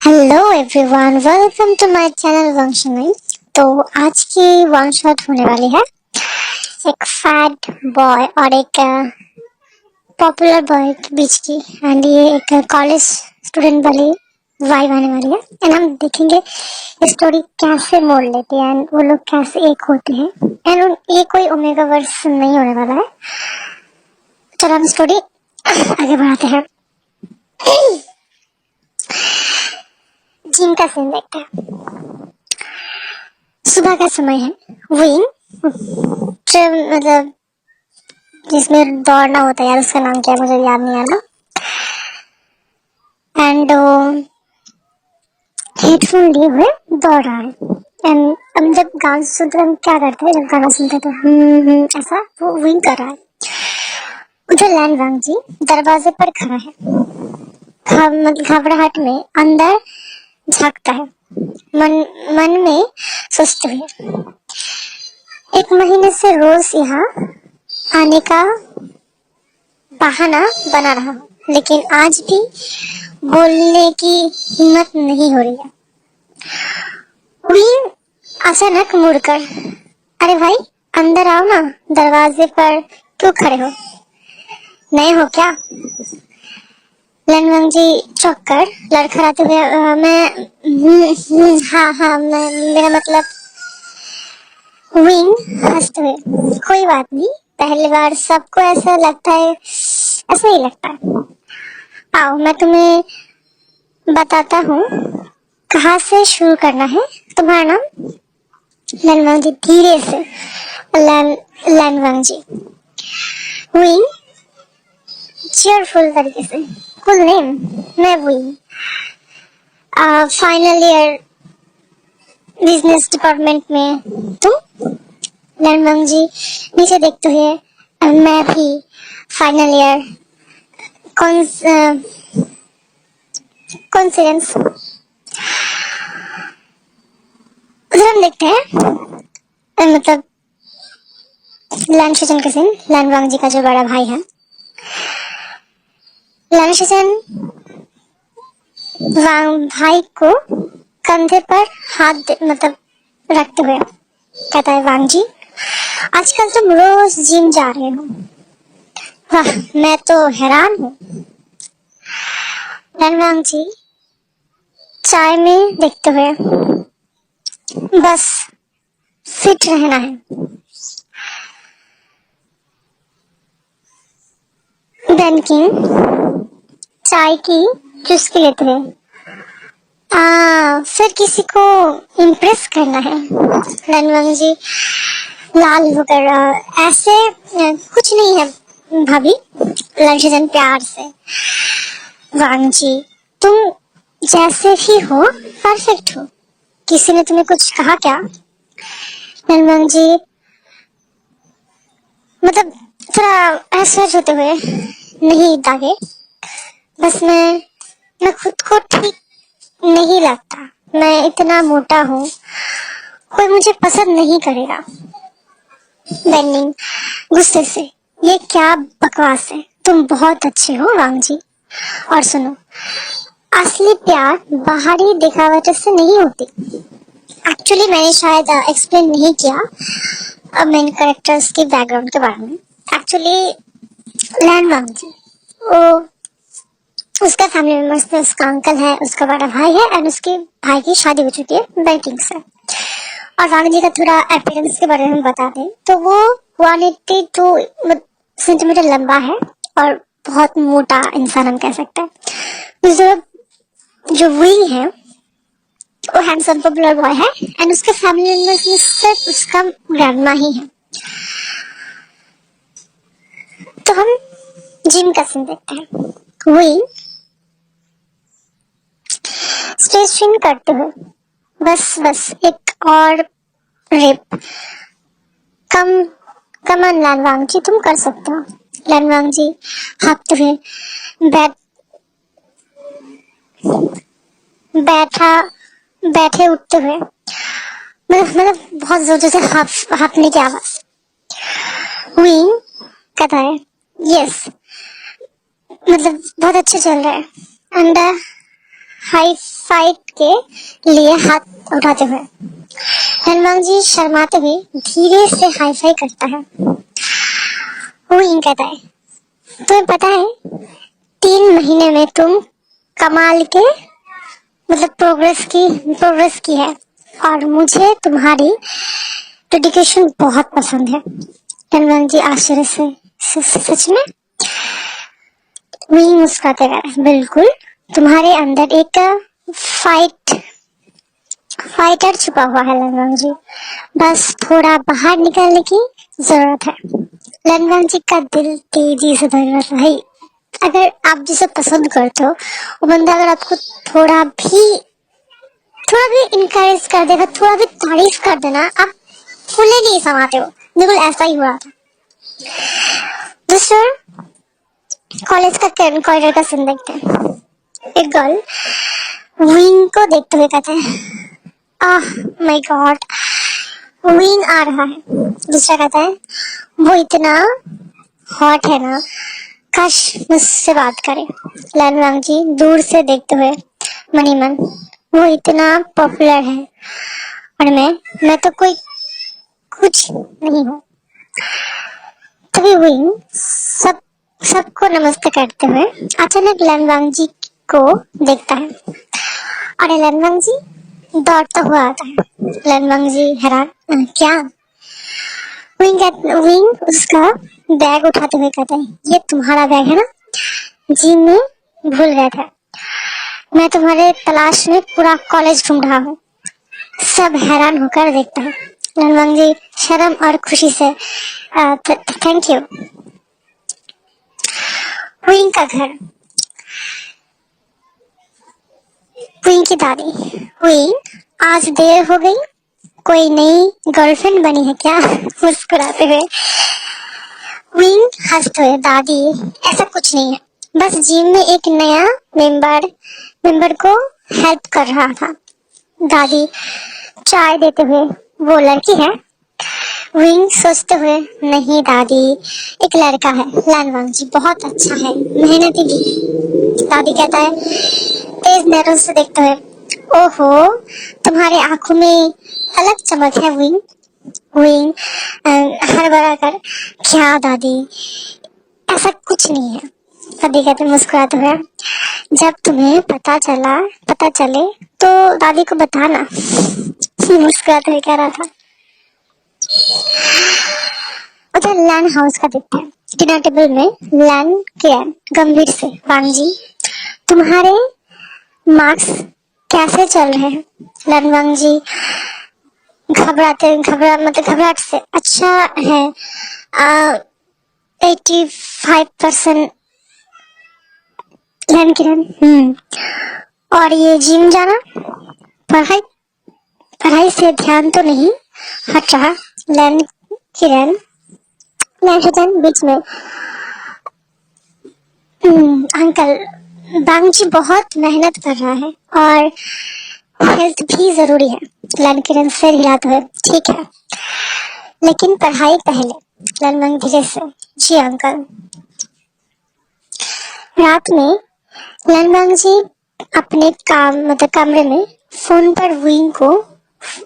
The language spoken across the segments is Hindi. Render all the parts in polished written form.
Hello everyone, welcome to my channel वंशनई। तो आज की वन शॉट होने वाली है एक फैट बॉय और एक पॉपुलर बॉय के बीच की। एंड ये एक कॉलेज स्टूडेंट वाली वाइब आने वाली है। एंड हम देखेंगे स्टोरी कैसे मोड़ लेती है एंड वो लोग कैसे एक होते हैं। एंड ये कोई ओमेगा वर्स नहीं होने वाला है। चलो हम स्टोरी आगे बढ़ाते हैं। जिम का सीन देखते हैं। सुबह का समय है। विंग मतलब जिसमें दौड़ना होता है, यार उसका नाम क्या है मुझे याद नहीं आ रहा। एंड हेडफोन लिए हुए दौड़ रहा है। एंड हम जब गाना सुनते हम क्या करते हैं, जब गाना सुनते तो ऐसा वो विंग कर रहा है। उधर लैन वांग जी दरवाजे पर खड़ा है। मतलब घबराहट में अंदर झांकता है। मन मन में सोचते हुए एक महीने से रोज यहाँ आने का बहाना बना रहा हूँ, लेकिन आज भी बोलने की हिम्मत नहीं हो रही है। विन अचानक मुड़कर, अरे भाई अंदर आओ ना, दरवाजे पर क्यों खड़े हो, नए हो क्या? लनवंग जी चौंक कर लड़खड़ाते हुए हाँ हाँ मैं मेरा मतलब। विंग हंसते हुए, कोई बात नहीं, पहली बार सबको ऐसा लगता है, ऐसा ही लगता है। आओ मैं तुम्हें बताता हूँ कहाँ से शुरू करना है। तुम्हारा नाम? लनवांग जी धीरे से। लनवांग जी। विंग चीयरफुल तरीके से, फुल नेम? मैं wing, final year business department में। तुम? लनवांग जी नीचे देखते हुए, मैं भी फाइनल ईयर कॉन्सिडेंस। उधर हम देखते हैं मतलब लैन शिजन के सीन। लैन वांग जी का जो बड़ा भाई है, लैन शिजन वांग भाई को कंधे पर मतलब रखते हुए कहता है, वांग जी आजकल तुम रोज जिम जा रहे हो, वाह मैं तो हैरान हूँ। लैन वांग जी चाय में देखते हुए, बस फिट रहना है। किंग चाय की चुस्की लेते हुए, फिर किसी को इम्प्रेस करना है। लनवंग जी लाल होकर, ऐसे कुछ नहीं है भाभी। लंचजन प्यार से, वांग जी तुम जैसे भी हो परफेक्ट हो, किसी ने तुम्हें कुछ कहा क्या? लनवंग जी मतलब थोड़ा ऐश्वर्य होते हुए, नहीं दागे, बस मैं खुद को ठीक नहीं लगता, मैं इतना मोटा हूँ, कोई मुझे पसंद नहीं करेगा। बेनिंग गुस्से से, ये क्या बकवास है, तुम बहुत अच्छे हो वांग जी। और सुनो, असली प्यार बाहरी दिखावट से नहीं होती। एक्चुअली मैंने शायद एक्सप्लेन नहीं किया मेन कैरेक्टर्स के बैकग्राउंड के बारे में। एक्चुअली लैन वांग जी, वो उसका फैमिली मेंबर्स में उसका अंकल है, उसका बड़ा भाई है, एंड उसके भाई की शादी हो चुकी है बैंकिंग से। और वांग जी का थोड़ा अपीयरेंस के बारे में बता दें तो वो 182 सेंटीमीटर लंबा है और बहुत मोटा इंसान हम कह सकते हैं। जो विंग है वो हैंडसम पॉपुलर बॉय है, एंड उसके फैमिली मेंबर्स में सिर्फ उसका ग्रैंडमा ही है। तो हम जिम का सीन देखते हैं। विंग स्टेज स्विंग करते हुए, बस बस एक और रिप, कम कमन लैनवांग जी तुम कर सकते हो। लैनवांग जी हाँफते हुए बैठ बैठा बैठे उठते हुए, मतलब बहुत जोर से हाँफने की आवाज। विंग कहता है, यस मतलब बहुत अच्छे चल रहा है। अंडा हाई फाइव के लिए हाथ उठाते हुए। हनुमान जी शर्माते हुए धीरे से हाई फाई करता है। वो यूं कहता है, तुम्हें पता है 3 महीने में तुम कमाल के प्रोग्रेस की है और मुझे तुम्हारी डेडिकेशन बहुत पसंद है। हनुमान जी आश्चर्य से, सच में? वही मुस्कुराते गए, बिल्कुल, तुम्हारे अंदर एक फाइटर छुपा हुआ है लनवन जी, बस थोड़ा बाहर निकलने की जरूरत है। लनवन जी का दिल तेजी से धड़क रहा है। अगर आप जिसे पसंद करते हो वो बंदा अगर आपको थोड़ा भी इनकरेज कर देगा, थोड़ा भी तारीफ कर देना, आप फूले नहीं समाते हो। बिल्कुल ऐसा ही हुआ था। दूसरा कॉलेज का कॉरिडोर का सीन देखते हैं। एक गर्ल विंग को देखते हुए कहते हैं, आह माय गॉड, विंग आ रहा है। दूसरा कहता है, वो इतना हॉट है ना, काश मुझसे बात करे। लनवांग जी दूर से देखते हुए मनी मन, वो इतना पॉपुलर है और मैं तो कोई कुछ नहीं हूँ। तभी विंग सबको नमस्ते करते हुए अचानक लनवांग जी को देखता है और लनवांग जी दौड़ता हुआ आता है। लनवांग जी हैरान, क्या? विंग उसका बैग उठाते हुए कहता है, ये तुम्हारा बैग है ना? जी मैं भूल गया था, मैं तुम्हारे तलाश में पूरा कॉलेज ढूंढ रहा हूँ। सब हैरान होकर देखता है। लनवांग जी शर्म और खुशी से थैंक यू। विंग का घर, विंग की दादी, विंग आज देर हो गई, कोई नई गर्लफ्रेंड बनी है क्या? मुस्कुराते हुए विंग हंसते हुए, दादी ऐसा कुछ नहीं है, बस जिम में एक नया मेंबर को हेल्प कर रहा था। दादी चाय देते हुए, वो लड़की है? विंग सोचते हुए, नहीं दादी, एक लड़का है, लनवांग जी बहुत अच्छा है, मेहनती भी। दादी कहता है तेज नजरों से देखते हुए, ओहो, तुम्हारे आंखों में अलग चमक है विंग। विंग हड़बड़ा कर, क्या दादी, ऐसा कुछ नहीं है। दादी कहते मुस्कुराते हुए, जब तुम्हें पता चले तो दादी को बताना। मुस्कुराते हुए कह रहा था। उधर लैन हाउस का देखते हैं। डिनर टेबल में लैन किरण गंभीर से, वांग जी तुम्हारे मार्क्स कैसे चल रहे हैं? लैन वांग जी घबराहट से, अच्छा है, 85%। लैन किरण, और ये जिम जाना, पढ़ाई पढ़ाई से ध्यान तो नहीं हट रहा? लैन किरण बीच में, अंकल बांग जी बहुत मेहनत कर रहा है और हेल्थ भी जरूरी है। लैन किरण सिर हिलाते हुए, ठीक है, लेकिन पढ़ाई पहले। लैन धीरे से, जी अंकल। रात में लैन जी अपने कमरे में फोन पर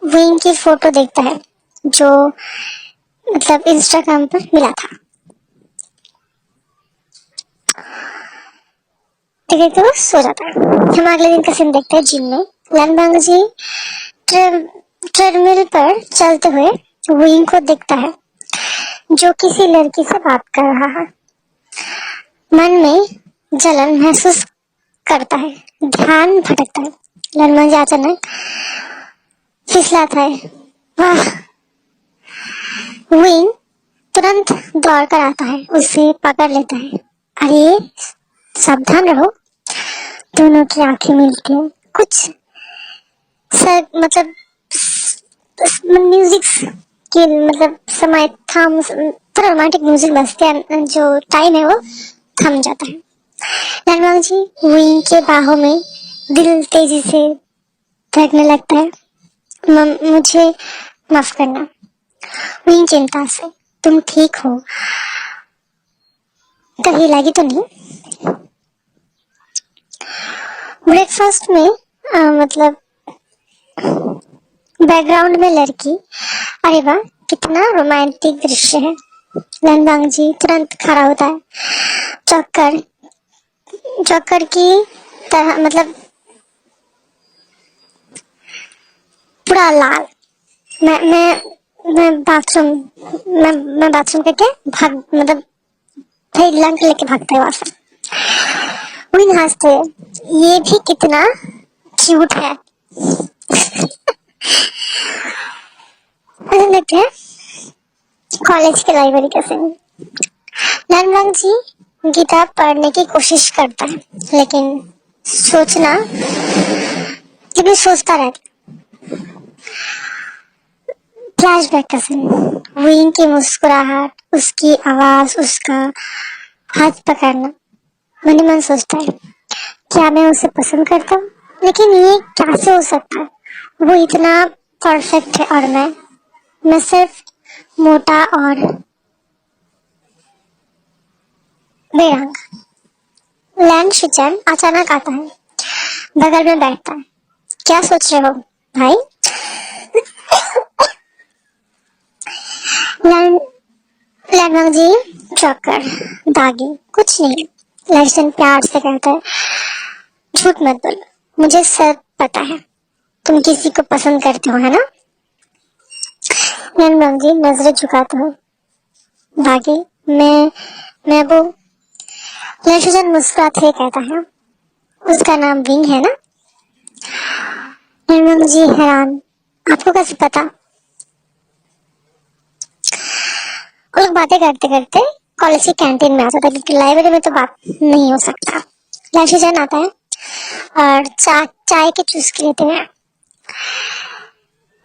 विंग की फोटो देखता है जो इंस्टाग्राम पर मिला था। ठीक है, तो सो जाता है। हम अगले दिन का सीन देखते हैं। जिम में लैन जी ट्रेडमिल पर चलते हुए विंग को देखता है जो किसी लड़की से बात कर रहा है। मन में जलन महसूस करता है, ध्यान भटकता है। लैन जी अचानक फिसलाता है, वाह। विंग तुरंत दौड़ कर आता है, उसे पकड़ लेता है, अरे सावधान रहो। दोनों की आंखें मिलती हैं। कुछ सर म्यूजिक के समय थम, थोड़ा रोमांटिक म्यूजिक बजते हैं, जो टाइम है वो थम जाता है। लैन जी विंग के बाहों में दिल तेजी से धड़कने लगता है। मुझे माफ करना। विंग चिंता से, तुम ठीक हो? कहीं लगी तो नहीं? ब्रेकफास्ट में मतलब बैकग्राउंड में लड़की, अरे वाह कितना रोमांटिक दृश्य है। लैंबांग जी तुरंत खड़ा होता है, चौकर चौकर की तरह, मतलब पूरा लाल। मैं बाथरूम मैं बाथरूम करके भाग, मतलब भाई लंक लेके भागता है वहां से। विंग हंसते हैं, ये भी कितना क्यूट है। ऐसा लगता है कॉलेज के लाइब्रेरी का सीन। लैंबांग जी गीता पढ़ने की कोशिश करता है, लेकिन सोचता रहता। फ्लैशबैक का सीन, विंग की मुस्कुराहट, उसकी आवाज, उसका हाथ पकड़ना। मन ही मन सोचता है क्या मैं उसे पसंद करता हूँ, लेकिन ये कैसे हो सकता है, वो इतना परफेक्ट है और मैं सिर्फ मोटा और बेरंग। लैंग शिचन अचानक आता है, बगल में बैठता है। क्या सोच रहे हो भाई? लैंग जी चौकर दागी, कुछ नहीं। लहसन प्यार से कहता है, झूठ मत बोलो, मुझे सब पता है, तुम किसी को पसंद करते हो, है ना? लैंग जी नजरें झुकाते हो, दागी, मैं वो। लहसन मुस्कुराते हुए कहता है, उसका नाम विंग है ना? लैंग जी हैरान, आपको कैसे पता? वो लोग बातें करते करते कॉलेज की कैंटीन में आता था, क्योंकि लाइब्रेरी में तो बात नहीं हो सकता। लैंग आता है और चाय के चुस्की लेते हैं।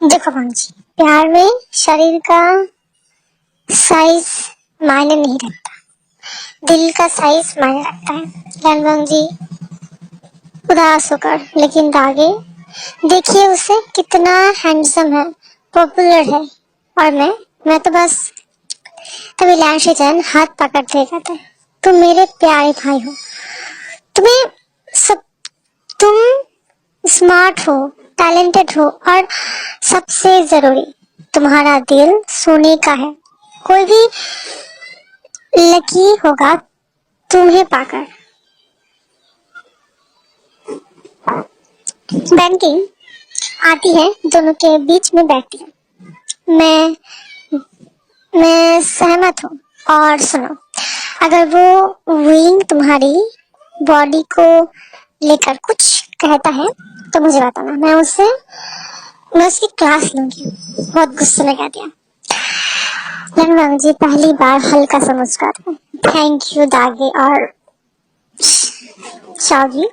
देखो भांजी, प्यार में शरीर का साइज मायने नहीं रखता, दिल का साइज मायने रखता है। लैंग जी उदास होकर, लेकिन दागे, देखिए उसे, कितना हैंडसम है, पॉपुलर है, और मैं तो बस। तभी लैंग हाथ पकड़ते कहता है, तुम मेरे प्यारे भाई हो, तुम्हें सब, तुम स्मार्ट हो, टैलेंटेड हो, और सबसे जरूरी, तुम्हारा दिल सोने का है। कोई भी लकी होगा तुम्हें पाकर। बैंकिंग आती है, दोनों के बीच में बैठती है। मैं सहमत हूँ, और सुनो, अगर वो विंग तुम्हारी बॉडी को लेकर कुछ कहता है तो मुझे बताना, मैं उसकी क्लास लूंगी। बहुत गुस्से में कह दिया। लैंग जी पहली बार हल्का सा मुस्कुराते हैं, थैंक यू दागे और शाओजी।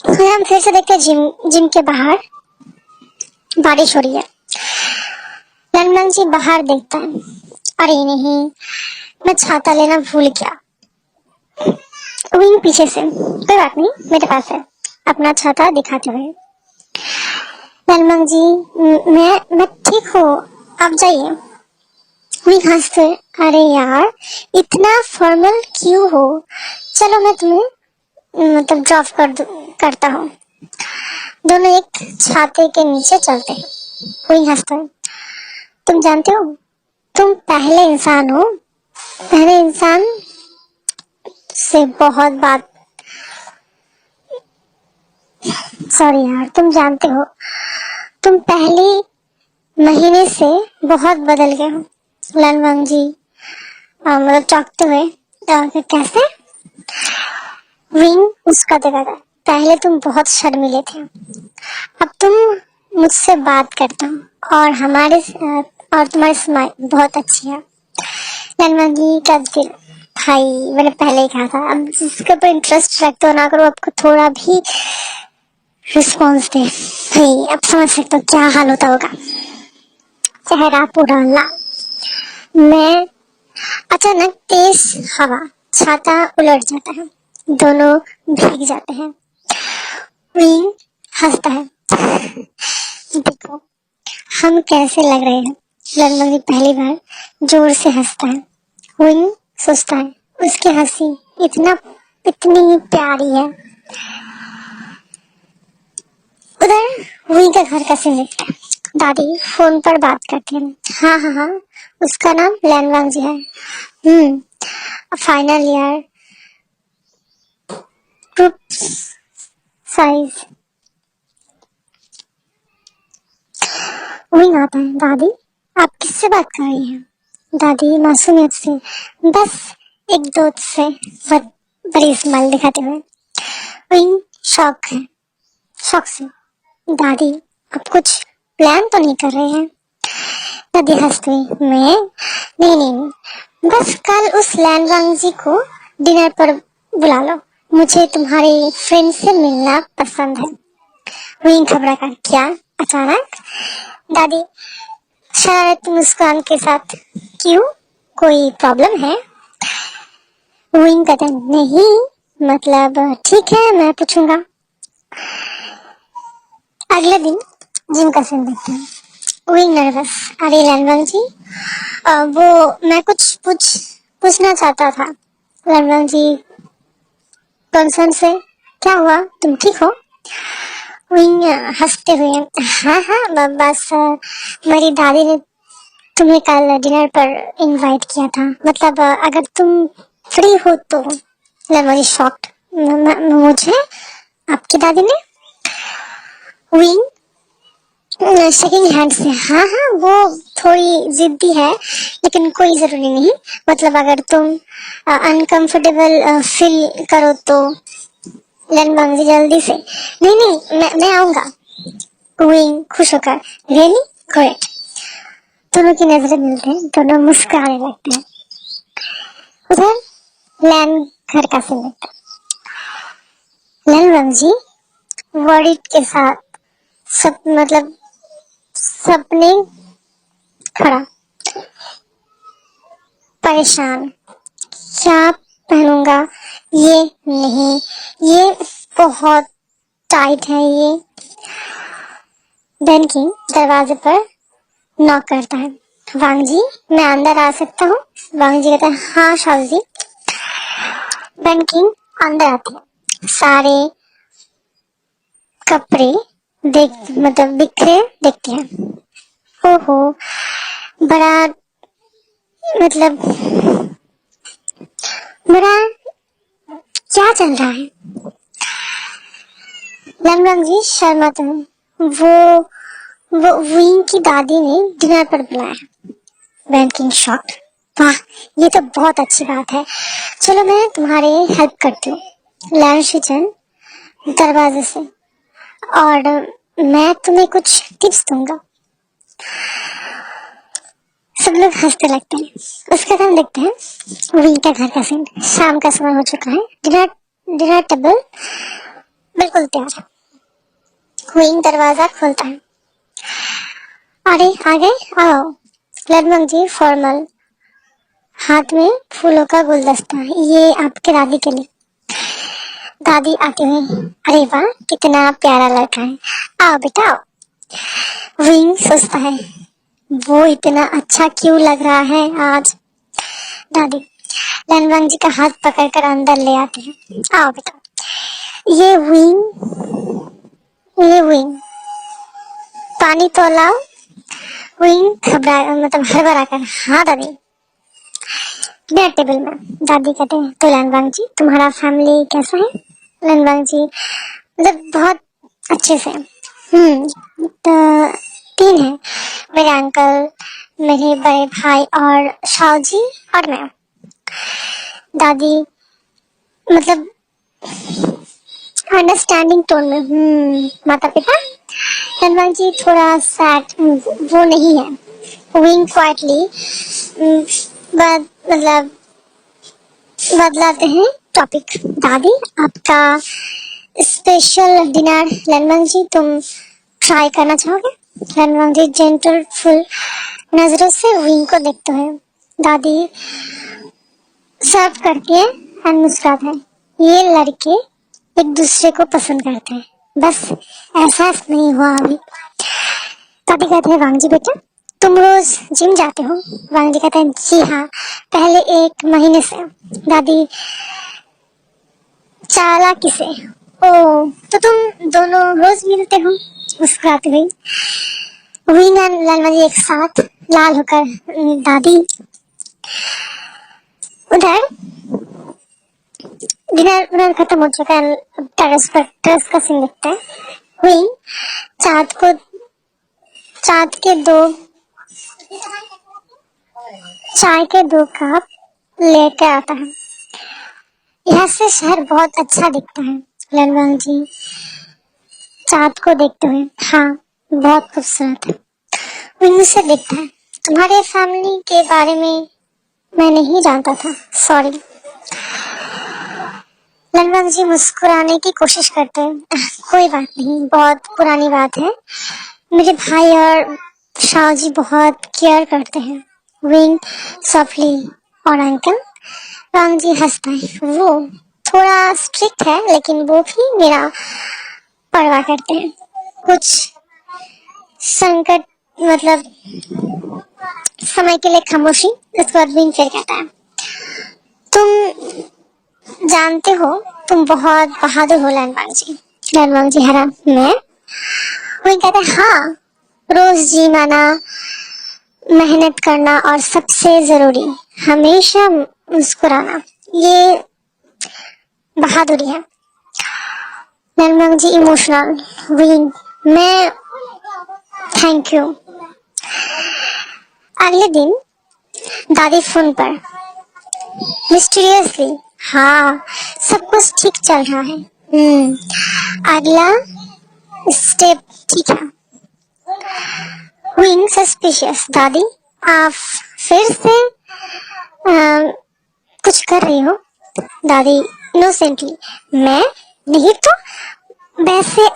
फिर हम फिर से देखते हैं जिम के बाहर बारिश हो रही है। लैंग जी बाहर देखता है, अरे नहीं, मैं छाता लेना भूल गया। विंग पीछे से, कोई बात नहीं, मेरे पास है, अपना छाता दिखाते हुए। लैंग जी, मैं ठीक हूँ, आप जाइए। विंग हंसते, अरे यार इतना फॉर्मल क्यों हो, चलो मैं तुम्हें मतलब ड्रॉप करता हूँ। दोनों एक छाते के नीचे चलते हैं। विंग हंसता है, तुम जानते हो, तुम पहले इंसान हो, पहले इंसान से बहुत बात, सॉरी यार, तुम जानते हो, तुम पहले महीने से बहुत बदल गए हो। लैंग जी मतलब चौंकते हुए, कैसे? विंग उसका देखा था, पहले तुम बहुत शर्मीले थे, अब तुम मुझसे बात करते हो, और और तुम्हारी स्माइल बहुत अच्छी है। लैंग जी का दिल, भाई मैंने पहले ही कहा था, अब जिसके ऊपर इंटरेस्ट रखते हो ना करो, आपको थोड़ा भी रिस्पॉन्स दे, भाई अब समझ सकते हो क्या हाल होता होगा। चेहरा पूरा लाल। मैं अचानक तेज हवा, छाता उलट जाता है, दोनों भीग जाते हैं। विंग हंसता है, देखो हम कैसे लग रहे हैं। लैंग पहली बार जोर से हंसता है। विंग सोचता है, उसकी हंसी इतना इतनी प्यारी है। उधर वही का घर का सीन दिखता है। दादी फोन पर बात करती है। हाँ हाँ हाँ, उसका नाम लैनवांग जी है। Final year, group size. वही आता है। दादी, आप किससे बात कर रही हैं? दादी मासूमियत से, बस एक दोस्त से, बड़ी स्माइल दिखाते हुए। वही शौक है, शौक से। दादी, आप कुछ प्लान तो नहीं कर रहे हैं? दादी हंसती हुई, मैं नहीं नहीं, बस कल उस लैनवांग जी को डिनर पर बुला लो, मुझे तुम्हारे फ्रेंड से मिलना पसंद है। वही घबरा कर, क्या अचानक? दादी शरारती मुस्कान के साथ, क्यों, कोई प्रॉब्लम है? वही कहता नहीं, मतलब ठीक है, मैं पूछूंगा। अगले दिन जिम का सीन देखते हैं। वही नर्वस, अरे लैनवांग जी, वो मैं कुछ पूछना चाहता था। लैनवांग जी कंसर्न से, क्या हुआ, तुम ठीक हो? वही हंसते हुए, हाँ हाँ, बस मेरी दादी ने तुम्हें कल डिनर पर इनवाइट किया था, मतलब अगर तुम फ्री हो तो। लैनवांग जी शॉक्ड, मुझे आपकी दादी ने? वही शेकिंग हैंड से, हाँ हाँ, वो थोड़ी जिद्दी है, लेकिन कोई जरूरी नहीं, मतलब अगर तुम अनकंफर्टेबल फील करो तो। लैनवांग जी जल्दी से, नहीं नहीं, मैं आऊंगा। विंग खुश होकर, रियली ग्रेट। दोनों की नजरें मिलते हैं, दोनों मुस्कुराने लगते हैं। उधर लैन घर का सीन लगता है। लैनवांग जी वर्डिट के साथ, सब मतलब सपने खड़ा, परेशान, क्या पहनूंगा, ये नहीं, ये बहुत टाइट है ये। बेन किंग दरवाजे पर नॉक करता है। वांग जी, मैं अंदर आ सकता हूँ? वांग जी कहता है, हाँ शाह जी। बेन किंग अंदर आते हैं। सारे कपड़े मतलब बिखरे देखते हैं। ओहो, बड़ा मतलब बड़ा क्या चल रहा है? लैनवांग जी शर्माते हैं। वो विंग की दादी ने डिनर पर बुलाया। वैन किंग शॉक्ड, वाह, ये तो बहुत अच्छी बात है, चलो मैं तुम्हारी हेल्प करती हूँ। लैन शिचन दरवाजे से, और मैं तुम्हें कुछ टिप्स दूंगा। सब लोग हंसते लगते हैं। उसके बाद देखते हैं विंग के घर का सीन। शाम का समय हो चुका है। डिनर टेबल बिल्कुल तैयार है। विंग दरवाजा खोलता है। अरे आ गए, आओ। लैनवांग जी फॉर्मल, हाथ में फूलों का गुलदस्ता, ये आपके दादी के लिए। दादी आते हुए, अरे वाह, कितना प्यारा लड़का है, आओ बेटा आओ। विंग सोचता है, वो इतना अच्छा क्यों लग रहा है आज। दादी लैनवांग जी का हाथ पकड़कर अंदर ले आती है, आओ बेटा। ये विंग पानी तो लाओ। विंग घबरा मतलब हड़बड़ा कर, हाँ दादी। डिनर टेबल में दादी कहते हैं, तो लैनवांग जी तुम्हारा फैमिली कैसा है? लैनवांग जी मतलब बहुत अच्छे से। तो तीन है, मेरे अंकल, मेरे बड़े भाई और शाह जी और मैं। दादी मतलब अंडरस्टैंडिंग टोन में, माता पिता? लैनवांग जी थोड़ा सैड, वो नहीं है। विंग क्वाइटली मतलब बदलाते हैं टॉपिक। दादी आपका स्पेशल डिनर लैनवांग जी तुम ट्राई करना चाहोगे? लैनवांग जी जेंटलफुल नजरों से विंग को देखते हैं। दादी सर्व करती है एंड मुस्कुराते हैं। ये लड़के एक दूसरे को पसंद करते हैं, बस एहसास नहीं हुआ अभी। दादी कहते हैं, वांग जी बेटा तुम रोज जिम जाते हो? वांग जी कहते हैं, जी हाँ, पहले 1 महीने से। दादी चालाकी से। ओ, तो तुम दोनों रोज मिलते हो? मुस्कुराती हुई विंग एंड लालमा जी एक साथ लाल होकर दादी। उधर डिनर डिनर खत्म हो चुका है। टेरेस पर टेरेस का सीन दिखता है। विंग चाँद को चाँद के दो चाय के 2 कप लेकर आता है। यहाँ से शहर बहुत अच्छा दिखता है। ललवांग जी चाँद को देखते हुए, हाँ बहुत खूबसूरत है। विंग से देखता है, तुम्हारे फैमिली के बारे में मैं नहीं जानता था, सॉरी। ललवांग जी मुस्कुराने की कोशिश करते हैं, कोई बात नहीं, बहुत पुरानी बात है। मेरे भाई और शाह जी बहुत केयर करते हैं। विंग सॉफ्टली और अंकल। वांग जी हंसता है, वो थोड़ा स्ट्रिक्ट है लेकिन वो भी मेरा परवाह करते हैं। कुछ संकट मतलब समय के लिए खामोशी। उसके बाद विंग फिर कहता है, तुम जानते हो तुम बहुत बहादुर हो लैनवांग जी। लैनवांग जी हरा, मैं? विंग कहता है, हाँ, रोज जी माना, मेहनत करना और सबसे जरूरी हमेशा मुस्कुराना, ये बहादुरी है। लैनवांग जी इमोशनल। विंग, मैं थैंक यू। अगले दिन दादी फोन पर मिस्टीरियसली, हाँ सब कुछ ठीक चल रहा है। अगला स्टेप ठीक है। विंग सस्पिशियस, दादी आप फिर से कुछ कर रही हो? दादी इनोसेंटली, मैं नहीं तो वैसे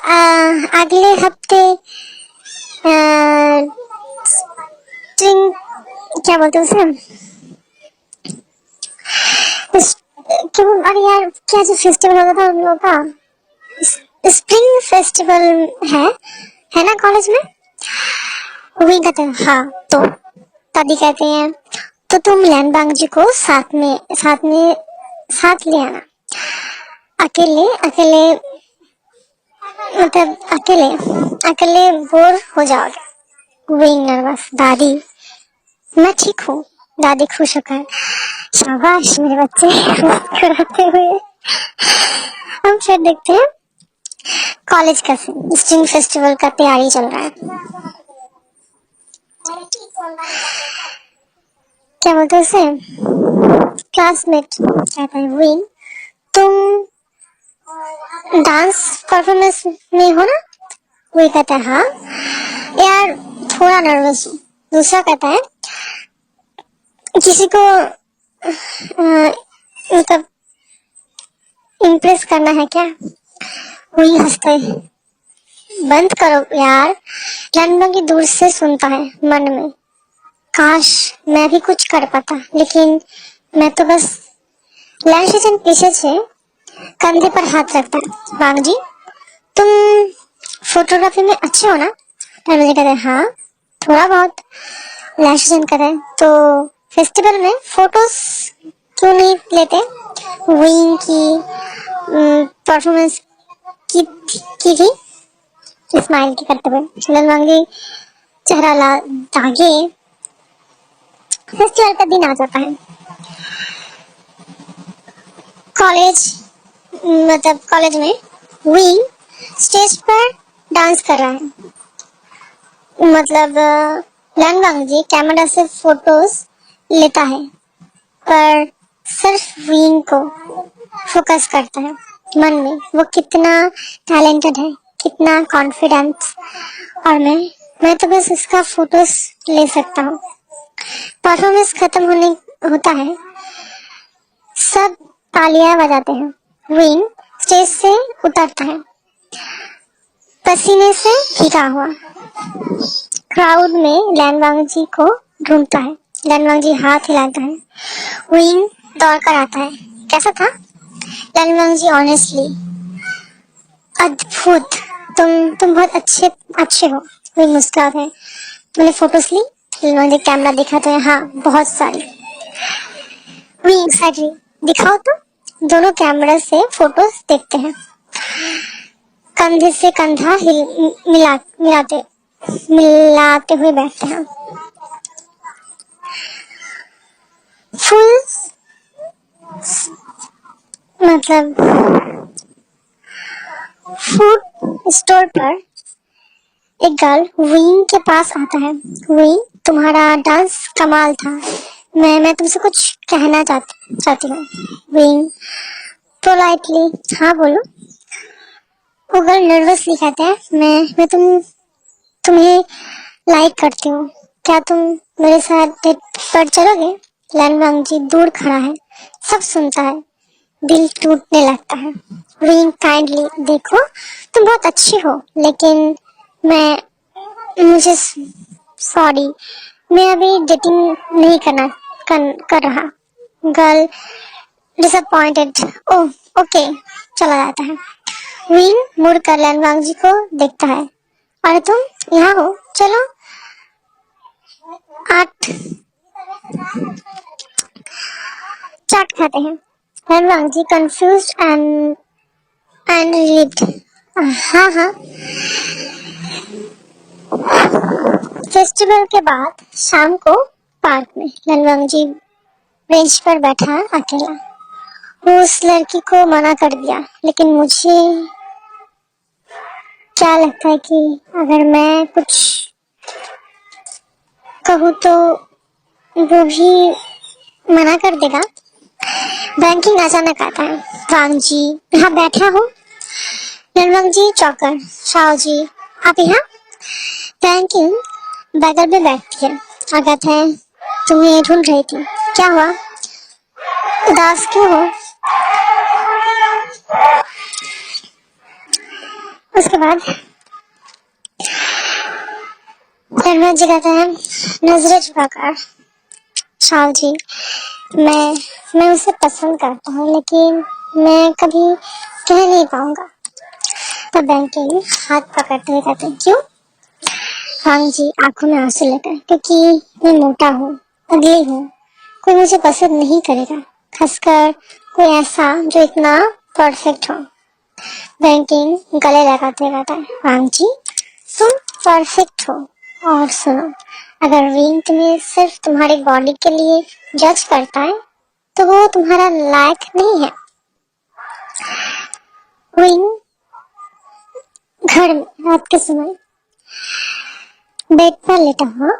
अगले हफ्ते स्प्रिंग क्या बोलते हैं उसे, क्यों, अरे यार क्या जो फेस्टिवल होता था उन लोगों का, स्प्रिंग फेस्टिवल है ना कॉलेज में? वही कहते हैं, हाँ। तो दादी कहते हैं, तो तुम लैनबांग जी को साथ ले आना। अकेले अकेले मतलब अकेले अकेले बोर हो जाओगे। विंग नर्वस, दादी मैं ठीक हूँ। दादी खुश होकर, शाबाश मेरे बच्चे, मुस्कुराते हुए। हम फिर देखते हैं कॉलेज का स्प्रिंग फेस्टिवल का तैयारी चल रहा है। क्या बोलते हैं उसे, क्लासमेट कहता है, विंग तुम डांस परफॉर्मेंस में हो ना? वही कहता है, हाँ यार थोड़ा नर्वस हूँ। दूसरा कहता है, किसी को मतलब इम्प्रेस करना है क्या? वही हंसता है, बंद करो यार। लैंडमार्क दूर से सुनता है मन में, काश मैं भी कुछ कर पाता, लेकिन मैं तो बस। लैंड पीछे से कंधे पर हाथ रखता है, वांग जी तुम फोटोग्राफी में अच्छे हो ना? लैंड कहते हैं, हाँ थोड़ा बहुत। लैंड कहते हैं, तो फेस्टिवल में फोटोज क्यों नहीं लेते? विंग की परफॉर्मेंस की थी, स्माइल की करते हुए। चलन वांगी चेहरा ला दागे। फेस्टिवल का दिन आ जाता है। कॉलेज मतलब कॉलेज में विंग स्टेज पर डांस कर रहा है। मतलब लैंगवांग जी कैमरा से फोटोज लेता है, पर सिर्फ विंग को फोकस करता है मन में। वो कितना टैलेंटेड है, कितना कॉन्फिडेंस, और मैं तो बस इसका फोटोज ले सकता हूँ। परफॉर्मेंस खत्म होता है, सब तालियां बजाते हैं। विंग स्टेज से उतरता है, पसीने से भीगा हुआ। क्राउड में लैनवांग जी को ढूंढता है। लैनवांग जी हाथ हिलाता है। विंग दौड़ कर आता है, कैसा था? लैनवांग जी ऑनेस्टली, अद्भुत, तुम बहुत अच्छे हो। विंग मुस्कुराता है, तुमने फोटोज ली? लैनवांग जी कैमरा दिखाते हैं, हाँ बहुत सारी। विंग एक्साइटेड, दिखाओ तो। दोनों कैमरा से फोटोज देखते हैं, कंधे से कंधा मिलाते मिलाते हुए बैठते हैं। फुल मतलब फूड स्टोर पर एक गर्ल विंग के पास आता है। विंग, तुम्हारा डांस कमाल था, मैं तुमसे कुछ कहना चाहती हूँ। विंग पोलाइटली, हाँ बोलो। वो गर्ल नर्वसली कहते हैं, मैं तुम्हें लाइक करती हूँ, क्या तुम मेरे साथ डेट पर चलोगे? लैन वांगजी दूर खड़ा है, सब सुनता है, दिल टूटने लगता है। विंग काइंडली, देखो तुम बहुत अच्छी हो, लेकिन मुझे सॉरी, मैं अभी डेटिंग नहीं कर रहा। गर्ल डिसअपॉइंटेड, ओह ओके, चला जाता है। विंग मुड़ कर लैन वांगजी को देखता है, अरे तुम यहाँ हो, चलो 8 चाट खाते हैं। लैन वांगजी कंफ्यूज एंड रिलीव्ड, हाँ हाँ। फेस्टिवल के बाद शाम को पार्क में लैन वांगजी बेंच पर बैठा अकेला। वो उस लड़की को मना कर दिया, लेकिन मुझे क्या लगता है कि अगर मैं कुछ कहूँ तो वो भी मना कर देगा। बैंकिंग अचानक आता है। वांगजी यहाँ बैठा हो? वांगजी चौकर, शाओ जी आप यहाँ? बैंकिंग बगल में बैठती है। अगत है, तुम्हें ढूंढ रही थी, क्या हुआ, उदास क्यों हो? उसके बाद जी कहता है नजरें झुकाकर, शाओ जी मैं उसे पसंद करता हूँ, लेकिन मैं कभी कह नहीं पाऊंगा। तब बैंकिंग हाथ पकड़ते हुए कहते हैं, क्यों? वांग जी आंखों में आंसू लेकर, क्योंकि मैं मोटा हूँ, अगली हूँ, कोई मुझे पसंद नहीं करेगा, खासकर कोई ऐसा जो इतना परफेक्ट हो। बैंकिंग गले लगाते कहता है, वांग जी तुम परफेक्ट हो, और सुनो, अगर विंग तुम्हें सिर्फ तुम्हारी बॉडी के लिए जज करता है तो वो तुम्हारा लायक नहीं है। विंग घर में रात के समय बेड पर लेटा हुआ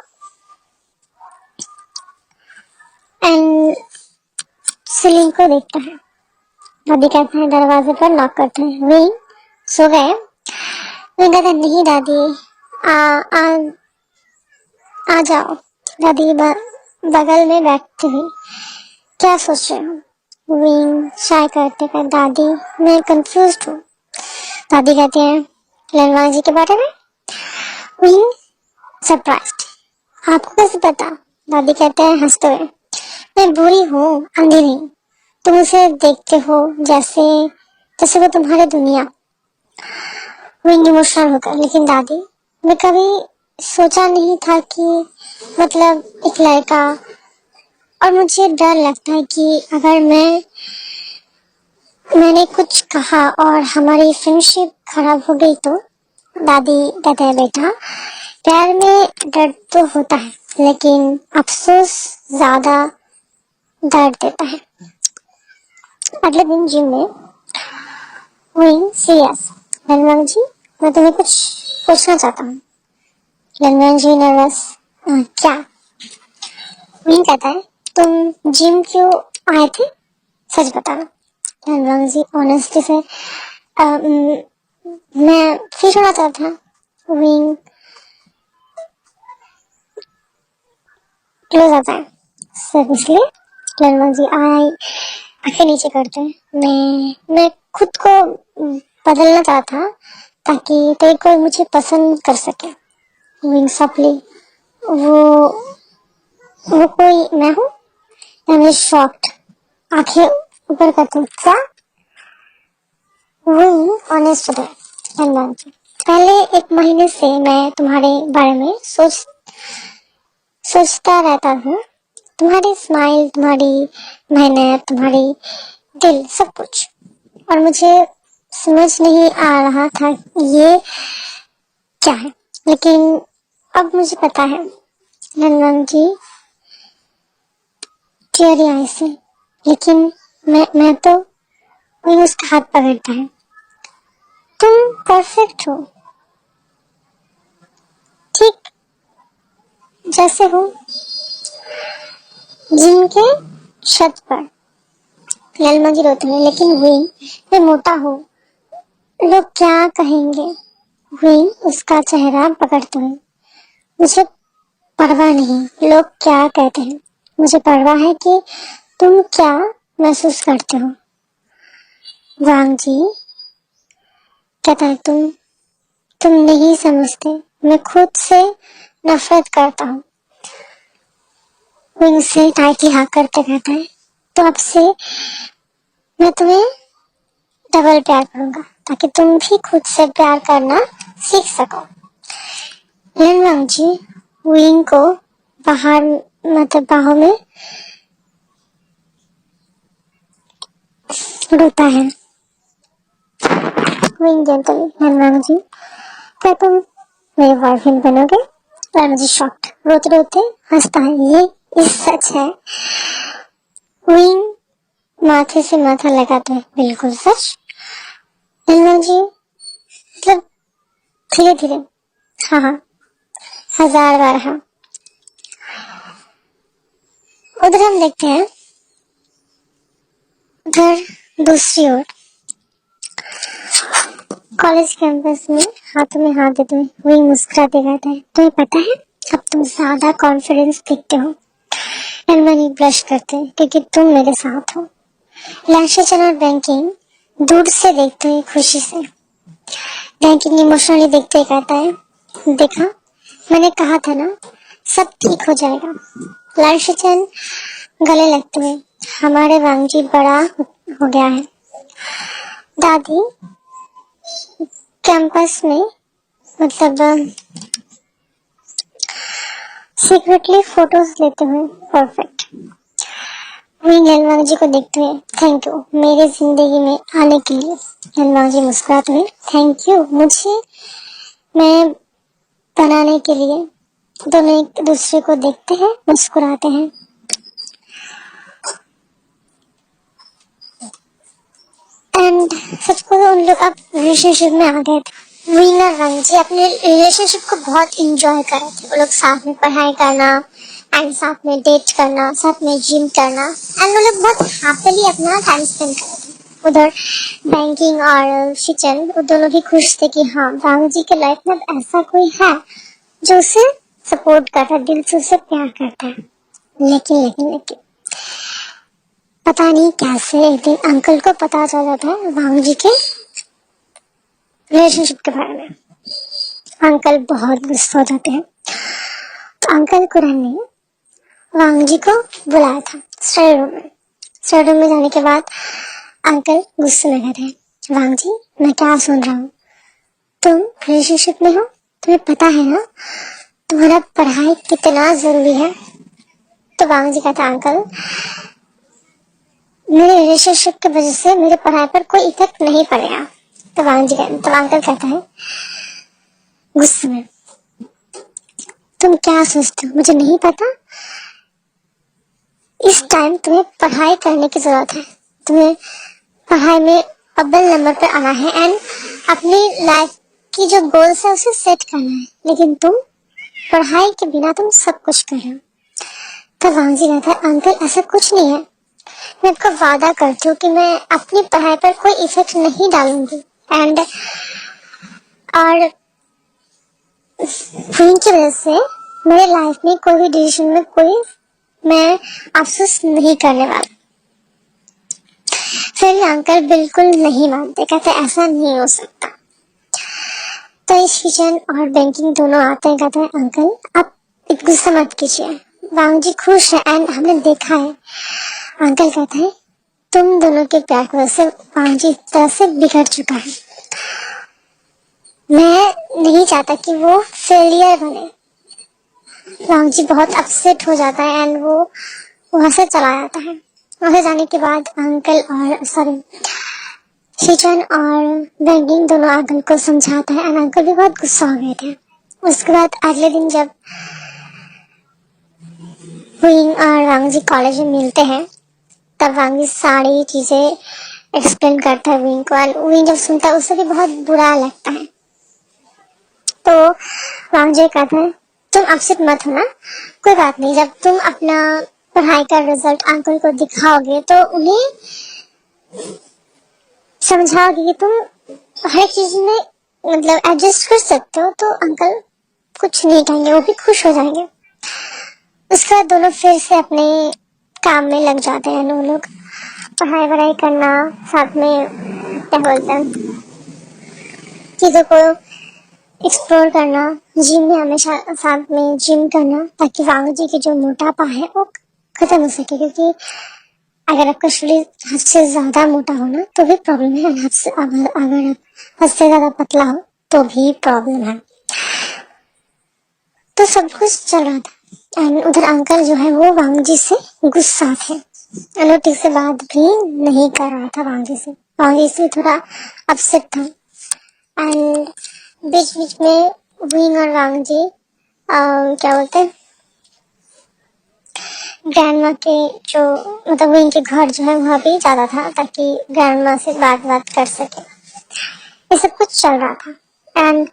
एंड सीलिंग को देखता है। दादी कहते हैं, दरवाजे पर नॉक करते हैं, विंग सो गए? विंग कहता है, नहीं दादी, आ, आ, आ जाओ। दादी बगल में बैठती हुई, क्या सोच रहे हो? विंग शाय करते कर, दादी मैं कंफ्यूज हूँ। दादी कहते हैं, लनवांग जी के बारे में? विंग सरप्राइज्ड, आपको कैसे पता? दादी कहते हैं हंसते हुए, मैं बुरी हूँ, अंधी नहीं, तुम उसे देखते हो जैसे जैसे वो तुम्हारी दुनिया। विंग इमोशनल होकर, लेकिन दादी मैं कभी सोचा नहीं था कि मतलब एक लड़का, और मुझे डर लगता है कि अगर मैंने कुछ कहा और हमारी फ्रेंडशिप खराब हो गई तो। दादी कहते हैं, बेटा प्यार में डर तो होता है, लेकिन अफसोस ज्यादा दर्द देता है। अगले दिन जिम में विंग सीरियस, लनवांग जी मैं तुम्हें कुछ पूछना चाहता हूँ। लनवांग जी नर्वस, क्या? विंग कहता है, तुम जिम क्यों आए थे, सच बताना। लनवांग जी ऑनेस्टी से, मैं फिट होना चाहता था। विंग क्लोज आता है, सिर्फ इसलिए? लनवांग जी आंखें नीचे करते हैं, मैं खुद को बदलना चाहता ताकि कोई मुझे पसंद कर सके। विंग सपली, वो वो कोई मैं हूँ? मैं शॉक्ड, आंखें ऊपर करते हैं, क्या? विंग ऑनेस्ट है, लनवांग जी पहले 1 महीने से मैं तुम्हारे बारे में सोचता रहता हूँ, तुम्हारी स्माइल, तुम्हारी मेहनत, तुम्हारी दिल, सब कुछ। और मुझे समझ नहीं आ रहा था ये क्या है, लेकिन अब मुझे पता है। नंदन जी टीयरी आई से, लेकिन मैं तो वही उसका हाथ पकड़ता है। तुम परफेक्ट हो, ठीक जैसे हो। जिनके छत पर ललमा जी रोते हैं, लेकिन हुई मैं मोटा हूँ, लोग क्या कहेंगे। हुई उसका चेहरा पकड़ते हुए, मुझे परवाह नहीं लोग क्या कहते हैं, मुझे परवाह है कि तुम क्या महसूस करते हो। वांग जी कहता है, तुम नहीं समझते, मैं खुद से नफरत करता हूँ। विंग से टाइटली हाथ करते कहता है, तो अब से मैं तुम्हें डबल प्यार करूंगा, ताकि तुम भी खुद से प्यार करना सीख सको। वांग जी विंग को बाहर बाहों में रोता है। विंग जेंटली, वांग जी क्या तुम मेरे बॉयफ्रेंड बनोगे? वांग जी शॉक्ड, रोते रोते हंसता है, ये सच है? विंग माथे से माथा लगाते हैं, बिल्कुल सच। वांग जी मतलब धीरे धीरे, हाँ हाँ, 1000 बार हाँ। उधर हम देखते हैं, उधर दूसरी ओर कॉलेज कैंपस में हाथों में हाथ देते हुए वही मुस्कुराते रहता है। तुम्हें पता है, अब तुम ज्यादा कॉन्फिडेंस दिखते हो। एलमनी ब्लश करते हैं, क्योंकि तुम मेरे साथ हो। लैंशेचन और बैंकिंग दूर से देखते हैं खुशी से। बैंकिंग इमोशनली देखते कहता है, देखा, मैंने कहा था ना, सब ठीक हो जाएगा। लैंशेचन गले लगते हुए, हमारे वांगजी बड़ा हो गया है। दादी कैंपस में मतलब सीक्रेटली फोटोज लेते हुए, परफेक्ट। विंग हनुमान जी को देखते हुए, थैंक यू मेरे जिंदगी में आने के लिए। हनुमान जी मुस्कुराते हुए, थैंक यू मुझे मैं बनाने के लिए। दोनों एक दूसरे को देखते हैं, मुस्कुराते हैं। एंड सच को उन लोग अब रिलेशनशिप में आ गए थे। विंग और रंग जी अपने रिलेशनशिप को बहुत इंजॉय कर रहे थे। वो लोग साथ में पढ़ाई करना एंड साथ में डेट करना, साथ में जिम करना, एंड वो लोग बहुत हैप्पीली अपना टाइम स्पेंड कर रहे थे। उधर बैंकिंग और शिचन दोनों भी खुश थे कि हाँ, वांग जी के लाइफ में ऐसा कोई है जो उसे सपोर्ट करता है, दिल से उसे प्यार करता है। लेकिन पता नहीं कैसे एक दिन अंकल को पता चल जाता है वांग जी के रिलेशनशिप के बारे में। अंकल बहुत गुस्सा हो जाते हैं। तो अंकल कुरन ने वांग जी को बुलाया था स्टडी रूम में। स्टडी रूम में जाने के बाद अंकल गुस्से में कहते हैं, वांग जी मैं क्या सुन रहा हूँ, तुम रिलेशनशिप में हो, तुम्हें पता है ना तुम्हारा पढ़ाई कितना जरूरी है। तो वांग जी कहता है, अंकल मेरे रिलेशनशिप की वजह से मेरे पढ़ाई पर कोई इफेक्ट नहीं पड़ेगा। तो अंकल कहता है गुस्से में, तुम क्या सोचते हो, मुझे नहीं पता। इस टाइम तुम्हें पढ़ाई करने की जरूरत है, तुम्हें पढ़ाई में अव्वल नंबर पर आना है एंड अपनी लाइफ की जो गोल्स है उसे सेट करना है, लेकिन तुम पढ़ाई के बिना तुम सब कुछ कर रहे हो। तो वांग जी कहता है, अंकल ऐसा कुछ नहीं है, मैं आपको वादा करती हूँ कि मैं अपनी पढ़ाई पर कोई इफेक्ट नहीं डालूंगी एंड और फिल्म की वजह से मेरे लाइफ में कोई भी डिसीजन में कोई मैं अफसोस नहीं करने वाला। फिर अंकल बिल्कुल नहीं मानते, कहते ऐसा नहीं हो सकता। तो इस किचन और बैंकिंग दोनों आते हैं, कहते हैं अंकल आप गुस्सा मत कीजिए, वांग जी खुश है एंड हमने देखा है। अंकल कहते हैं तुम दोनों के प्यार की वजह से वांग जी तरह से बिगड़ चुका है, मैं नहीं चाहता कि वो फेलियर बने। वांग जी बहुत अपसेट हो जाता है एंड वो वहां से चला जाता है। वहां से जाने के बाद अंकल और सॉरी शीचन और बैंडिंग दोनों अंकल को समझाता है, और अंकल भी बहुत गुस्सा हो गए थे। उसके बाद अगले दिन जब विंग और वांग जी कॉलेज में मिलते हैं, तब वांग जी सारी चीजें एक्सप्लेन करता है विंग को, और विंग जब सुनता है उसे भी बहुत बुरा लगता है। तो वांग जी कहता है, तुम अपसेट मत होना, कोई बात नहीं, जब तुम अपना पढ़ाई का रिजल्ट अंकल को दिखाओगे तो उन्हें समझाओगे कि तुम हर चीज में मतलब एडजस्ट कर सकते हो, तो अंकल कुछ नहीं कहेंगे, वो भी खुश हो जाएंगे। उसके बाद दोनों फिर से अपने काम में लग जाते हैं। दोनों लोग पढ़ाई वढ़ाई करना, साथ में क्या बोलते हैं, चीजों को एक्सप्लोर करना, जिम में हमेशा साथ में जिम करना, ताकि वांग जी की जो मोटापा है वो खत्म हो सके। क्योंकि अगर आपका शरीर हद से ज्यादा मोटा हो ना तो भी प्रॉब्लम है, अगर आप हद से ज्यादा पतला हो तो भी प्रॉब्लम है। तो सब कुछ चल रहा था, एंड उधर अंकल जो है वो वांग जी से गुस्सा थे, ठीक से बात भी नहीं कर रहा था वांग जी से। वांग जी से थोड़ा अपसेट था, एंड बीच बीच में विंग और वांग जी क्या बोलते हैं, ग्रैंडमा के जो मतलब विंग के घर जो है वहाँ भी जाता था, ताकि ग्रैंडमा से बात कर सके। ये सब कुछ चल रहा था, एंड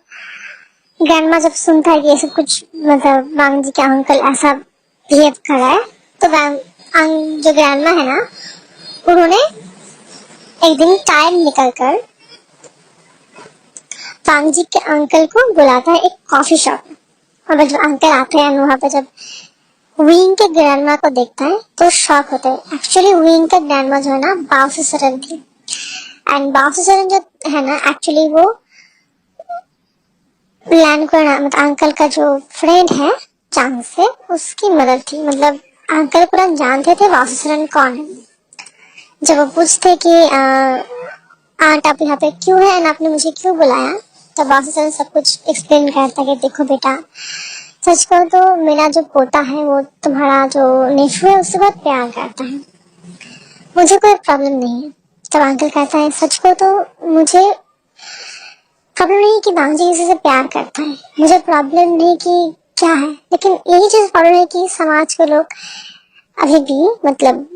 ग्रैंडमा जब सुनता है कि ये सब कुछ मतलब वांग जी के अंकल ऐसा बिहेव कर रहा है, तो जो ग्रैंडमा है ना, उन्होंने एक दिन टाइम निकल कर वांग जी के अंकल को बुलाता है एक कॉफी शॉप में। और जब अंकल आते हैं वहां पे, जब विंग के ग्रैंडमा को देखता है तो शॉक होता है। एक्चुअली विंग का ग्रैंडमा जो है ना बाउसी सरन थी, एंड बाउसी सरन जो है ना एक्चुअली वो लैंड को मतलब अंकल का जो फ्रेंड है चांग से, उसकी मदद थी। मतलब अंकल पूरा जानते थे बाउसी सरन कौन है। जब वो पूछते कि आंट आप यहाँ पे क्यों है, आपने मुझे क्यों बुलाया, तो बाउसी सरन सब कुछ एक्सप्लेन करता है कि देखो बेटा, सच कहो तो मेरा जो पोता है वो तुम्हारा जो नेफू है उससे बहुत प्यार करता है, मुझे कोई प्रॉब्लम नहीं है। तब अंकल कहता है, सच कहो तो मुझे प्रॉब्लम नहीं कि वांग जी किसी से प्यार करता है, मुझे प्रॉब्लम नहीं कि क्या है, लेकिन यही चीज प्रॉब्लम है कि समाज के लोग अभी भी मतलब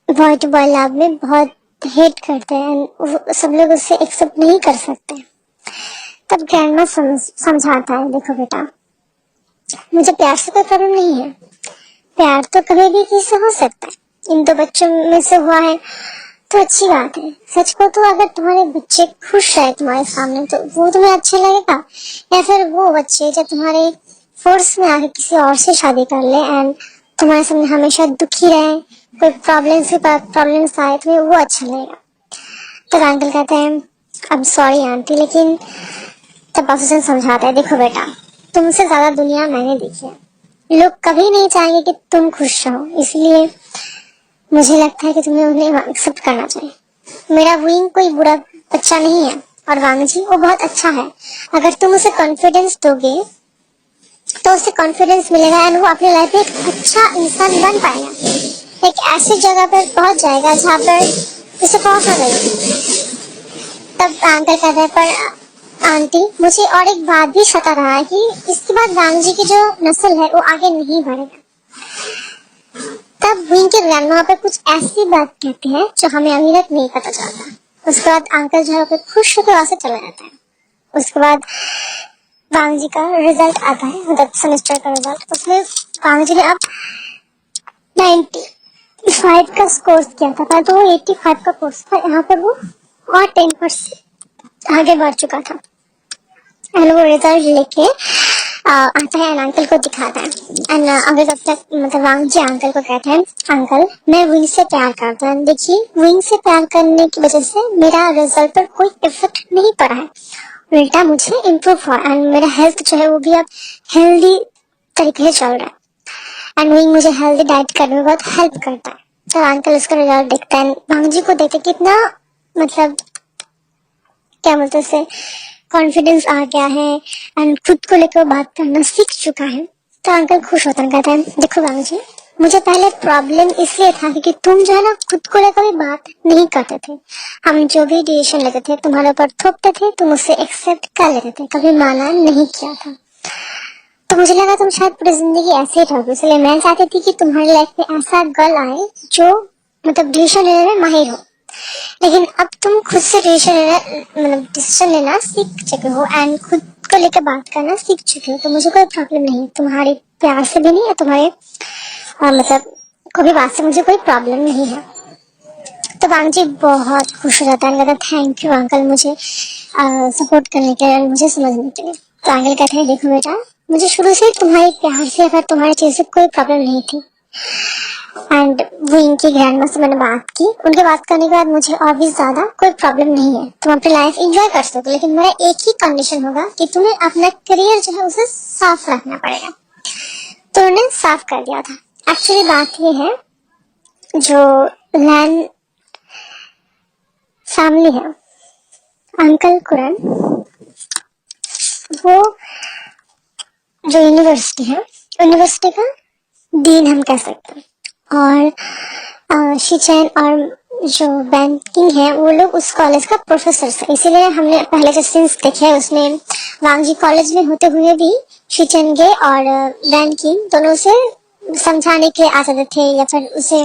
बॉय टू बॉय लव में बहुत हेट करते हैं, सब लोग उससे एक्सेप्ट नहीं कर सकते। तब ग्रैंडमा समझाता है, देखो बेटा, मुझे प्यार से कोई प्रॉब्लम नहीं है, प्यार तो कभी भी किसी से हो सकता है, इन दो बच्चों में से हुआ है तो अच्छी बात है। सच को तो अगर तुम्हारे बच्चे खुश रहे तुम्हारे सामने तो वो तुम्हें अच्छा लगेगा, या फिर वो बच्चे जो तुम्हारे फोर्स में आके किसी और से शादी कर ले एंड तुम्हारे सामने हमेशा दुखी रहे, कोई प्रॉब्लम्स आए तुम्हें वो अच्छा लगेगा। तो अंकल कहते हैं, अब सॉरी आंटी, लेकिन तब ऑफिसर समझाता है, देखो बेटा, तुमसे ज्यादा दुनिया मैंने देखी है, लोग कभी नहीं चाहेंगे कि तुम खुश रहो, इसलिए मुझे लगता है कि तुम्हें उन्हें एक्सेप्ट करना चाहिए। मेरा विंग कोई बुरा बच्चा नहीं है, और वांग जी वो बहुत अच्छा है। अगर तुम उसे कॉन्फिडेंस दोगे तो उसे कॉन्फिडेंस मिलेगा एंड वो अपनी लाइफ में एक अच्छा इंसान बन पाएगा, एक ऐसी जगह पर पहुंच जाएगा जहाँ पर उसे पहुंचना चाहिए। तब अंकल कहते हैं, पर आंटी मुझे और एक बात भी सता रहा है कि इसके बाद वांग जी की जो नस्ल है वो आगे नहीं बढ़ेगा। तब विंग के ग्रैंडमा पे कुछ ऐसी बात कहती है जो हमें अभी तक नहीं पता चलता। उसके बाद अंकल जो है खुश होकर वहां से चला जाता है। उसके बाद वांग जी का रिजल्ट आता है, मतलब सेमेस्टर का रिजल्ट। उसमें वांग जी ने अब 95 का स्कोर किया था, तो वो 85 का कोर्स था, यहाँ पर वो और 10% आगे बढ़ चुका था। एंड वो रिजल्ट लेके आता है, अंकल को दिखाता है। एंड अंकल जब तक मतलब वांग जी अंकल को कहते हैं, अंकल मैं विंग से प्यार करता हूँ, देखिए विंग से प्यार करने की वजह से मेरा रिजल्ट पर कोई इफेक्ट नहीं पड़ा है, उल्टा मुझे इम्प्रूव हुआ, एंड मेरा हेल्थ जो है वो भी अब हेल्दी तरीके से चल रहा है, एंड विंग मुझे हेल्दी डाइट करने में बहुत हेल्प करता है। तो अंकल उसका रिजल्ट देखते हैं, वांग जी को देखते कितना मतलब क्या बोलते हैं, कॉन्फिडेंस आ गया है एंड खुद को लेकर बात करना सीख चुका है। तो अंकल खुश होता है, कहते हैं, देखो वांग जी, मुझे पहले प्रॉब्लम इसलिए था क्योंकि तुम जो है ना खुद को लेकर कभी बात नहीं करते थे। हम जो भी डिसीजन लेते थे तुम्हारे ऊपर थोपते थे, तुम उसे एक्सेप्ट कर लेते थे, कभी माना नहीं किया था। तो मुझे लगा तुम शायद पूरी जिंदगी ऐसे ही रहोगे, इसलिए मैं चाहती थी कि तुम्हारी लाइफ में ऐसा गर्ल आए जो मतलब डिसीजन लेने में माहिर हो। लेकिन अब तुम खुद से डिसीजन लेना सीख चुके हो एंड खुद को लेकर बात करना सीख चुके हो, तो मुझे कोई प्रॉब्लम नहीं है तुम्हारे प्यार से भी नहीं है, तुम्हारे कोई भी बात से मुझे कोई प्रॉब्लम नहीं है। तो वांग जी बहुत खुश हो जाता है, कहता थैंक यू अंकल मुझे सपोर्ट करने के लिए, मुझे समझने के लिए। तो अंकल कहते हैं देखो बेटा, मुझे शुरू से तुम्हारे प्यार से अगर तुम्हारी चीज से कोई प्रॉब्लम नहीं थी। एंड वो इनकी ग्रैंड माँ से मैंने बात की, उनके बात करने के बाद मुझे और भी ज्यादा कोई प्रॉब्लम नहीं है, तुम अपनी लाइफ एंजॉय कर सकते हो, लेकिन मेरा एक ही कंडीशन होगा कि तुम्हें अपना करियर जो है उसे साफ रखना पड़ेगा। तो उन्हें साफ कर दिया था। एक्चुअली बात ये है, जो लैंड फैमिली है, अंकल कुरन, वो जो यूनिवर्सिटी है, यूनिवर्सिटी का डीन हम कह सकते हैं। और शिचैन और जो बैंकिंग है वो लोग उस कॉलेज का प्रोफेसर है, इसीलिए हमने पहले जो सीन्स देखे हैं उसमें वांग जी कॉलेज में होते हुए भी शिचेंगे और बैंकिंग दोनों से समझाने के लिए आ जाते थे या फिर उसे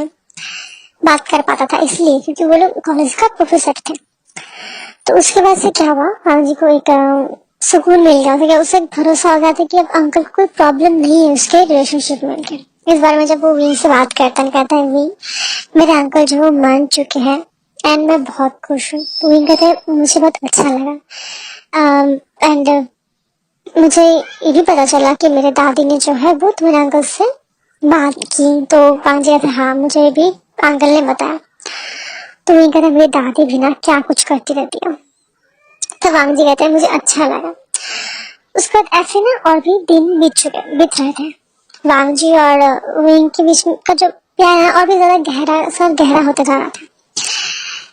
बात कर पाता था, इसलिए क्योंकि वो लोग कॉलेज का प्रोफेसर थे। तो उसके बाद से क्या हुआ, वांग जी को एक सुकून मिल गया था, उसे भरोसा हो गया था कि अब अंकल को कोई प्रॉब्लम नहीं है उसके रिलेशनशिप में उनके। इस बारे में जब वो विंग से बात करता है, कहता है विंग मेरे अंकल जो मान चुके हैं एंड मैं बहुत खुश हूँ। तो विंग कहते हैं मुझे बहुत अच्छा लगा एंड मुझे ये भी पता चला कि मेरे दादी ने जो है वो तुम्हारे अंकल से बात की। तो वांग जी कहते हैं हाँ मुझे भी अंकल ने बताया। तो विंग कहते हैं मेरी दादी भी ना क्या कुछ करती रहती है। तो वांग जी कहते हैं मुझे अच्छा लगा। उसके बाद ऐसे ना और भी दिन बीत रहे थे। वांग जी और विंग के बीच का जो प्यार है और भी ज्यादा गहरा होता जा रहा था।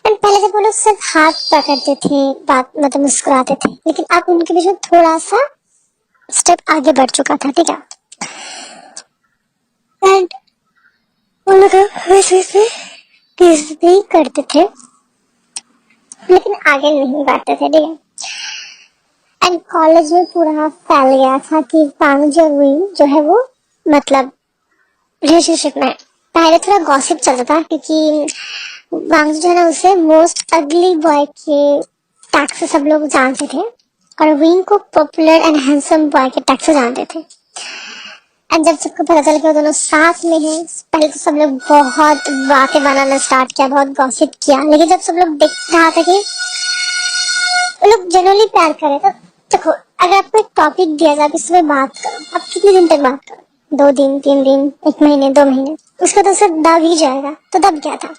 एंड पहले जब वो लोग सिर्फ हाथ पकड़ते थे, बात मतलब मुस्कुराते थे, लेकिन अब उनके बीच में थोड़ा सा स्टेप आगे बढ़ चुका था, ठीक है। एंड वो लोग वैसे भी करते थे लेकिन आगे नहीं बढ़ते थे, ठीक है। एंड कॉलेज में पूरा फैल गया था कि वांग जी और विंग जो है वो मतलब रिलेशनशिप में। पहले थोड़ा गॉसिप चलता था क्योंकि वांग जो है ना उसे मोस्ट अगली बॉय के टैग से सब लोग जानते थे और विंग को पॉपुलर एंड हैंडसम बॉय के टैग से जानते थे। एंड जब सबको पता चला कि वो दोनों साथ में हैं, पहले तो सब लोग बहुत बातें बनाना स्टार्ट किया, बहुत गॉसिप किया, लेकिन जब सब लोग देख रहा था कि वो लोग जनरली प्यार करे, तो देखो अगर आपको एक टॉपिक दिया जाए इस पे बात करो, आप कितने दिन तक बात करो, 2 दिन 3 दिन 1 महीने 2 महीने, उसका तो सब दब ही जाएगा। तो दब गया था,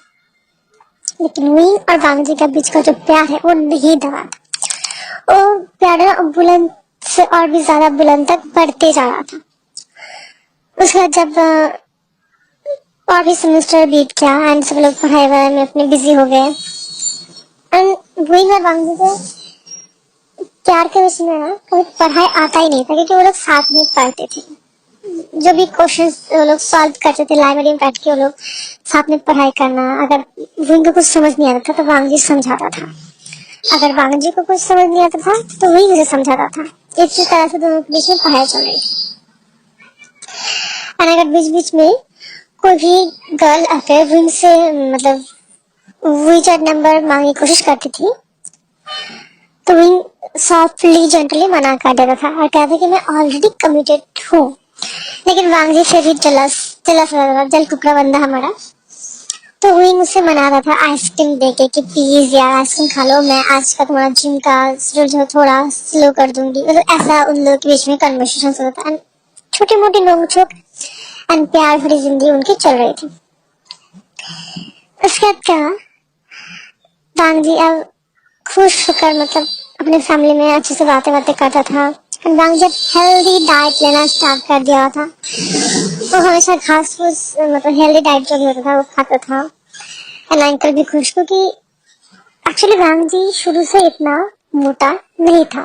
लेकिन विंग और वांग जी के बीच का जो प्यार है वो नहीं दबा था। वो प्यार बुलंद से और भी ज्यादा बुलंद तक बढ़ते जा रहा था। उसके बाद जब और भी सेमेस्टर बीत गया एंड सब लोग पढ़ाई वढ़ाई में अपने बिजी हो गए एंड विंग और वांग जी को प्यार के बीच में ना कोई पढ़ाई आता ही नहीं था क्योंकि वो लोग साथ में पढ़ते थे। जो भी क्वेश्चंस वो लोग सॉल्व करते थे लाइब्रेरी में बैठ के, वो लोग साथ में पढ़ाई करना। अगर विंग को कुछ समझ नहीं आता था तो वांग जी समझाता था, अगर वांग जी को कुछ समझ नहीं आता था तो विंग उसे समझाता था। इसी तरह से दोनों के बीच में पढ़ाई चल रही थी। और अगर बीच बीच में कोई भी गर्ल आकर विंग से मतलब वीचैट नंबर मांगने की कोशिश करती थी तो विंग सॉफ्टली जेंटली मना कर देता था और कहता कि मैं ऑलरेडी कमिटेड हूँ। लेकिन वांग जी फिर भी जल कुकड़ा बंदा हमारा, तो विंग उसे मनाता था आइसक्रीम देके कि प्लीज यार आइसक्रीम खा लो, मैं आज का तुम्हारा जिम का शेड्यूल जो थोड़ा स्लो कर दूंगी। मतलब ऐसा उन लोगों के बीच में कन्वर्सेशन होता था। छोटी मोटी नोक-झोंक एंड प्यार भरी जिंदगी उनकी चल रही थी। उसके बाद क्या, वांग जी अब खुश होकर मतलब अपने फैमिली में अच्छे से बातें करता था। वांग जब हेल्दी डाइट लेना स्टार्ट कर दिया था, वो हमेशा घास फूस मतलब हेल्दी डाइट जो भी होता था वो खाता था। एंड अंकल भी खुश, क्योंकि एक्चुअली वांग जी शुरू से इतना मोटा नहीं था।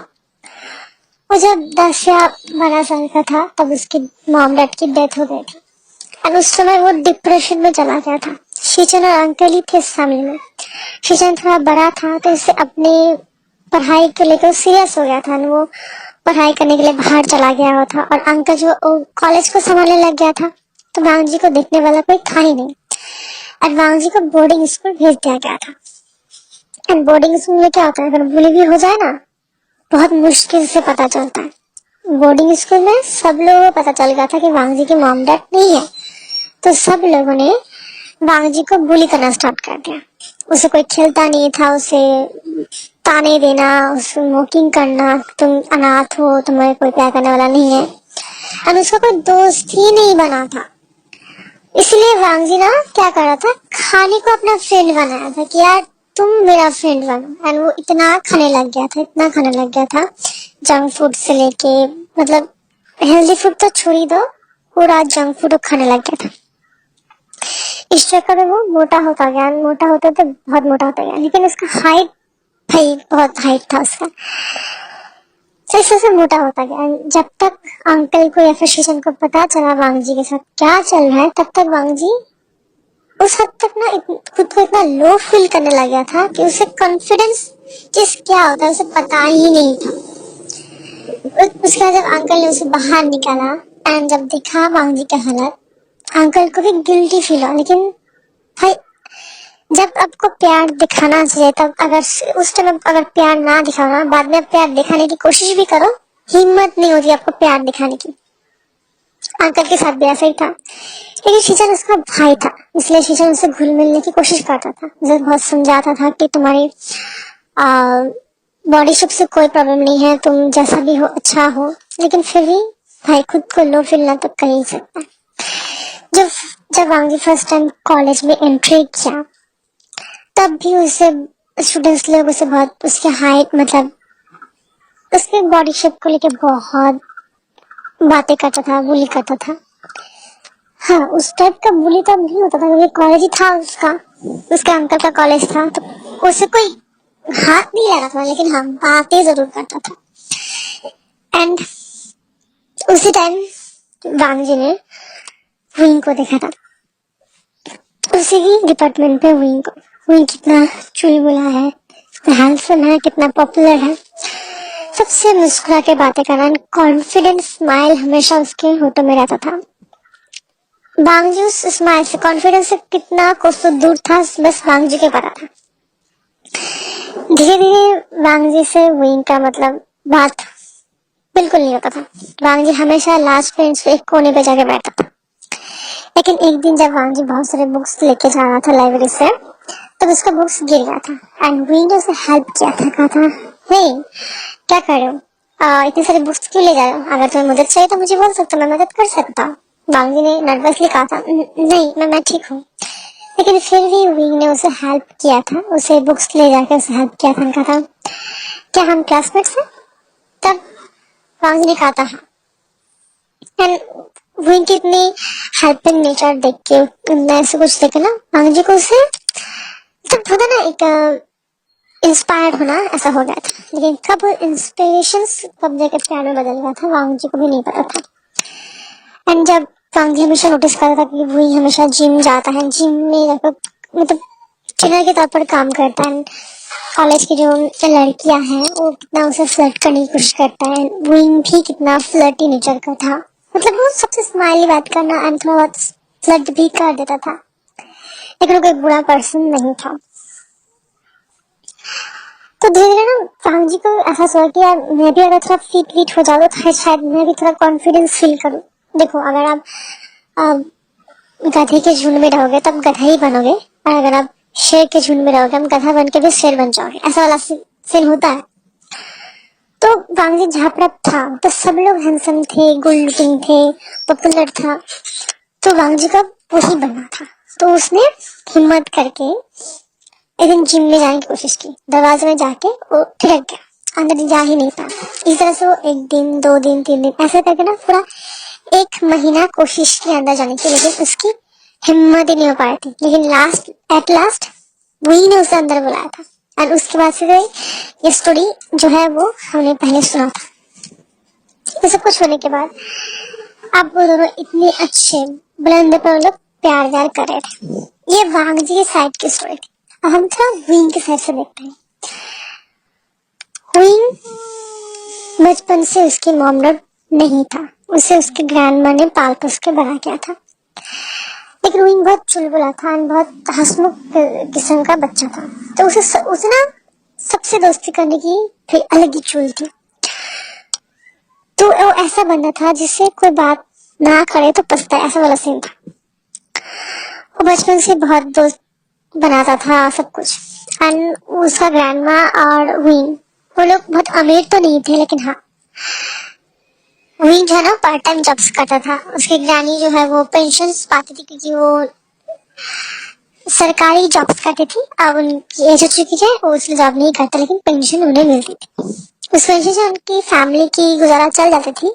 वो जब 10 या 12 साल का था तब उसकी मॉम डैड की डेथ हो गई थी एंड उस समय वो डिप्रेशन में चला गया था। शीचन और अंकल ही थे इस फैमिली में। शीचन थोड़ा बड़ा था तो इससे अपने पढ़ाई को लेकर सीरियस हो गया था, वो पढ़ाई करने के लिए बाहर चला गया हुआ था। और अंकल जो कॉलेज को संभालने लग गया था, तो वांग जी को देखने वाला कोई था ही नहीं। और वांग जी को बोर्डिंग स्कूल भेज दिया गया था। एंड बोर्डिंग स्कूल में क्या होता है, अगर बुली भी हो जाए ना, बहुत मुश्किल से पता चलता है। बोर्डिंग स्कूल में सब लोगों को पता चल गया था कि वांग जी की मॉम डैड नहीं है, तो सब लोगों ने वांग जी को बुली करना स्टार्ट कर दिया। उसे कोई खिलता नहीं था, उसे ताने देना, उसे मोकिंग करना, तुम अनाथ हो, तुम्हें कोई प्यार करने वाला नहीं है। और उसका कोई दोस्त ही नहीं बना था। इसलिए वांग जी ना क्या कर रहा था, खाने को अपना फ्रेंड बनाया था कि यार तुम मेरा फ्रेंड बनो। एंड वो इतना खाने लग गया था, इतना खाने लग गया था, जंक फूड से लेके, मतलब हेल्दी फूड तो छोड़ ही दो, पूरा जंक फूड खाने लग गया था। इस चक्कर में वो मोटा होता गया, मोटा होते तो बहुत मोटा होता गया। लेकिन उसका हाइट भाई बहुत हाइट था उसका, जैसे से मोटा होता गया। जब तक अंकल को या फिर शीशन को पता चला वांग जी के साथ क्या चल रहा है, तब तक वांग जी उस हद तक ना खुद को इतना लो फील करने लग गया था कि उसे कॉन्फिडेंस जिस क्या होता है उसे पता ही नहीं था। उसके बाद जब अंकल ने उसे बाहर निकाला एंड जब देखा वांग जी का हालत, अंकल को भी गिल्टी फील हुआ। लेकिन भाई जब आपको प्यार दिखाना चाहिए, तब अगर उस टाइम अगर प्यार ना दिखाना, बाद में प्यार दिखाने की कोशिश भी करो, हिम्मत नहीं होती आपको प्यार दिखाने की। अंकल के साथ भी ऐसा ही था। लेकिन शीचन उसका भाई था, इसलिए शीचन उससे घुल मिलने की कोशिश करता था, उसे बहुत समझाता था कि तुम्हारी बॉडी शेप से कोई प्रॉब्लम नहीं है, तुम जैसा भी हो अच्छा हो। लेकिन फिर भी भाई खुद को लो फील ना तो कर ही सकता है। जब जब वांग जी फर्स्ट टाइम कॉलेज में एंट्री किया, तब भी उसे स्टूडेंट्स लोग उसे बहुत उसके हाइट मतलब उसके बॉडी शेप को लेके बहुत बातें करता था, बुली करता था। हाँ, उस टाइप का बुली तब नहीं होता था क्योंकि कॉलेज ही था उसका, उसके अंकल का कॉलेज था, तो उसे कोई हाथ नहीं लगा था, लेकिन हाँ बातें जरूर करता था। एंड उसी टाइम वांग जी ने विंग को देखा था, उसी ही डिपार्टमेंट पे विंग को। विंग कितना चुलबुला है, कितना हैंडसम है, कितना पॉपुलर है, सबसे मुस्कुरा के बातें करना, कॉन्फिडेंट स्माइल हमेशा उसके होठों में रहता था। वांग जी उस स्माइल से, कॉन्फिडेंस से कितना कोसों दूर था, बस वांग जी के पता था। धीरे धीरे वांग जी से विंग का मतलब बात बिल्कुल नहीं होता था। वांग जी हमेशा लास्ट बेंच पे एक कोने पे जाके बैठता था। लेकिन एक दिन जब वांग जी बहुत सारे बुक्स लेके जा रहा था लाइब्रेरी से, तब उसका बुक्स गिर गया था एंड विंग ने उसे हेल्प किया था, कहा था हे क्या कर रहे हो, इतने सारे बुक्स क्यों ले जा रहे हो, अगर तुम्हें मदद चाहिए तो मुझे बोल सकते हो, मैं मदद कर सकता हूँ। वांग जी ने नर्वसली कहा था नहीं मैं ठीक हूँ। लेकिन फिर भी विंग ने उसे हेल्प किया था, उसे बुक्स ले जाकर उसे हेल्प किया था, कहा था क्या हम क्लासमेट्स हैं। तब वांग जी ने कहा था हाँ। एंड विंग की इतनी हेल्पिंग नेचर देख के, ऐसे कुछ देखे ना, वांग जी को उसे तब होता ना एक इंस्पायर्ड होना ऐसा हो गया था। लेकिन कब इंस्पिरेशन कब जाकर प्यार में बदल गया था, वांग जी को भी नहीं पता था। एंड जब वांग जी हमेशा नोटिस करता था कि वही हमेशा जिम जाता है, जिम में जाकर मतलब ट्रेनर के तौर पर काम करता है, कॉलेज की जो लड़कियां हैं वो कितना उसे फ्लर्ट करने की कोशिश करता है, विंग भी कितना फ्लर्टी नेचर का था, मतलब वो सबसे स्माइली बात करना एंड थोड़ा बहुत फ्लर्ट भी कर देता था। लेकिन वो कोई बुरा पर्सन नहीं था। तो धीरे धीरे ना वांग जी को एहसास हुआ कि यार मैं भी अगर थोड़ा फिट वीट हो जाऊँ तो शायद मैं भी थोड़ा कॉन्फिडेंस फील करूँ। देखो अगर आप गधे के झुंड में रहोगे तब गधा ही बनोगे, और अगर आप शेर के झुंड में रहोगे हम गधा बन के भी शेर बन जाओगे, ऐसा वाला सीन होता है। तो वांग जी जहाँ पर था तो सब लोग हैंडसम थे, गुड लुकिंग थे, पॉपुलर था, तो वांग जी का वही बनना था। तो उसने हिम्मत करके एक दिन जिम में जाने की कोशिश की, दरवाजे में जाके वो थिरक गया, अंदर जा ही नहीं पाया। इस तरह से वो एक दिन, 2 दिन, 3 दिन ऐसे करके ना पूरा 1 महीना कोशिश की अंदर जाने की, लेकिन उसकी हिम्मत ही नहीं हो पाई थी। लेकिन एट लास्ट वही ने उसे अंदर बुलाया था। और उसके बाद से ये स्टोरी जो है वो हमने पहले सुना था। तो सब कुछ होने के बाद अब वो दोनों इतने अच्छे बुलंद पर वो लोग प्यार व्यार कर रहे थे। ये वांग जी की साइड की स्टोरी थी। अब हम थोड़ा विंग की साइड से देखते हैं। विंग बचपन से उसकी मॉम डैड नहीं था, उसे उसके ग्रैंडमा ने पाल पोस के बड़ा किया था। लेकिन विंग बहुत चुलबुला था और बहुत हंसमुख किस्म का बच्चा था। तो उसे ना सबसे दोस्ती करने की फिर अलग ही चुल थी। तो वो ऐसा बंदा था जिससे कोई बात ना करे तो पछताए, ऐसा वाला सीन था। वो बचपन से बहुत दोस्त बनाता था सब कुछ। एंड उसका ग्रैंडमा और विंग वो लोग बहुत अमीर तो नहीं थे, लेकिन हाँ विंग जो है ना पार्ट टाइम जॉब्स करता था। उसकी ग्रैनी जो है वो पेंशन पाती थी क्योंकि वो सरकारी जॉब्स करती थी। अब उनकी एज हो चुकी है, वो उसकी जॉब नहीं करता लेकिन पेंशन उन्हें मिलती थी। उस वजह से उनकी फैमिली की गुजारा चल जाती थी,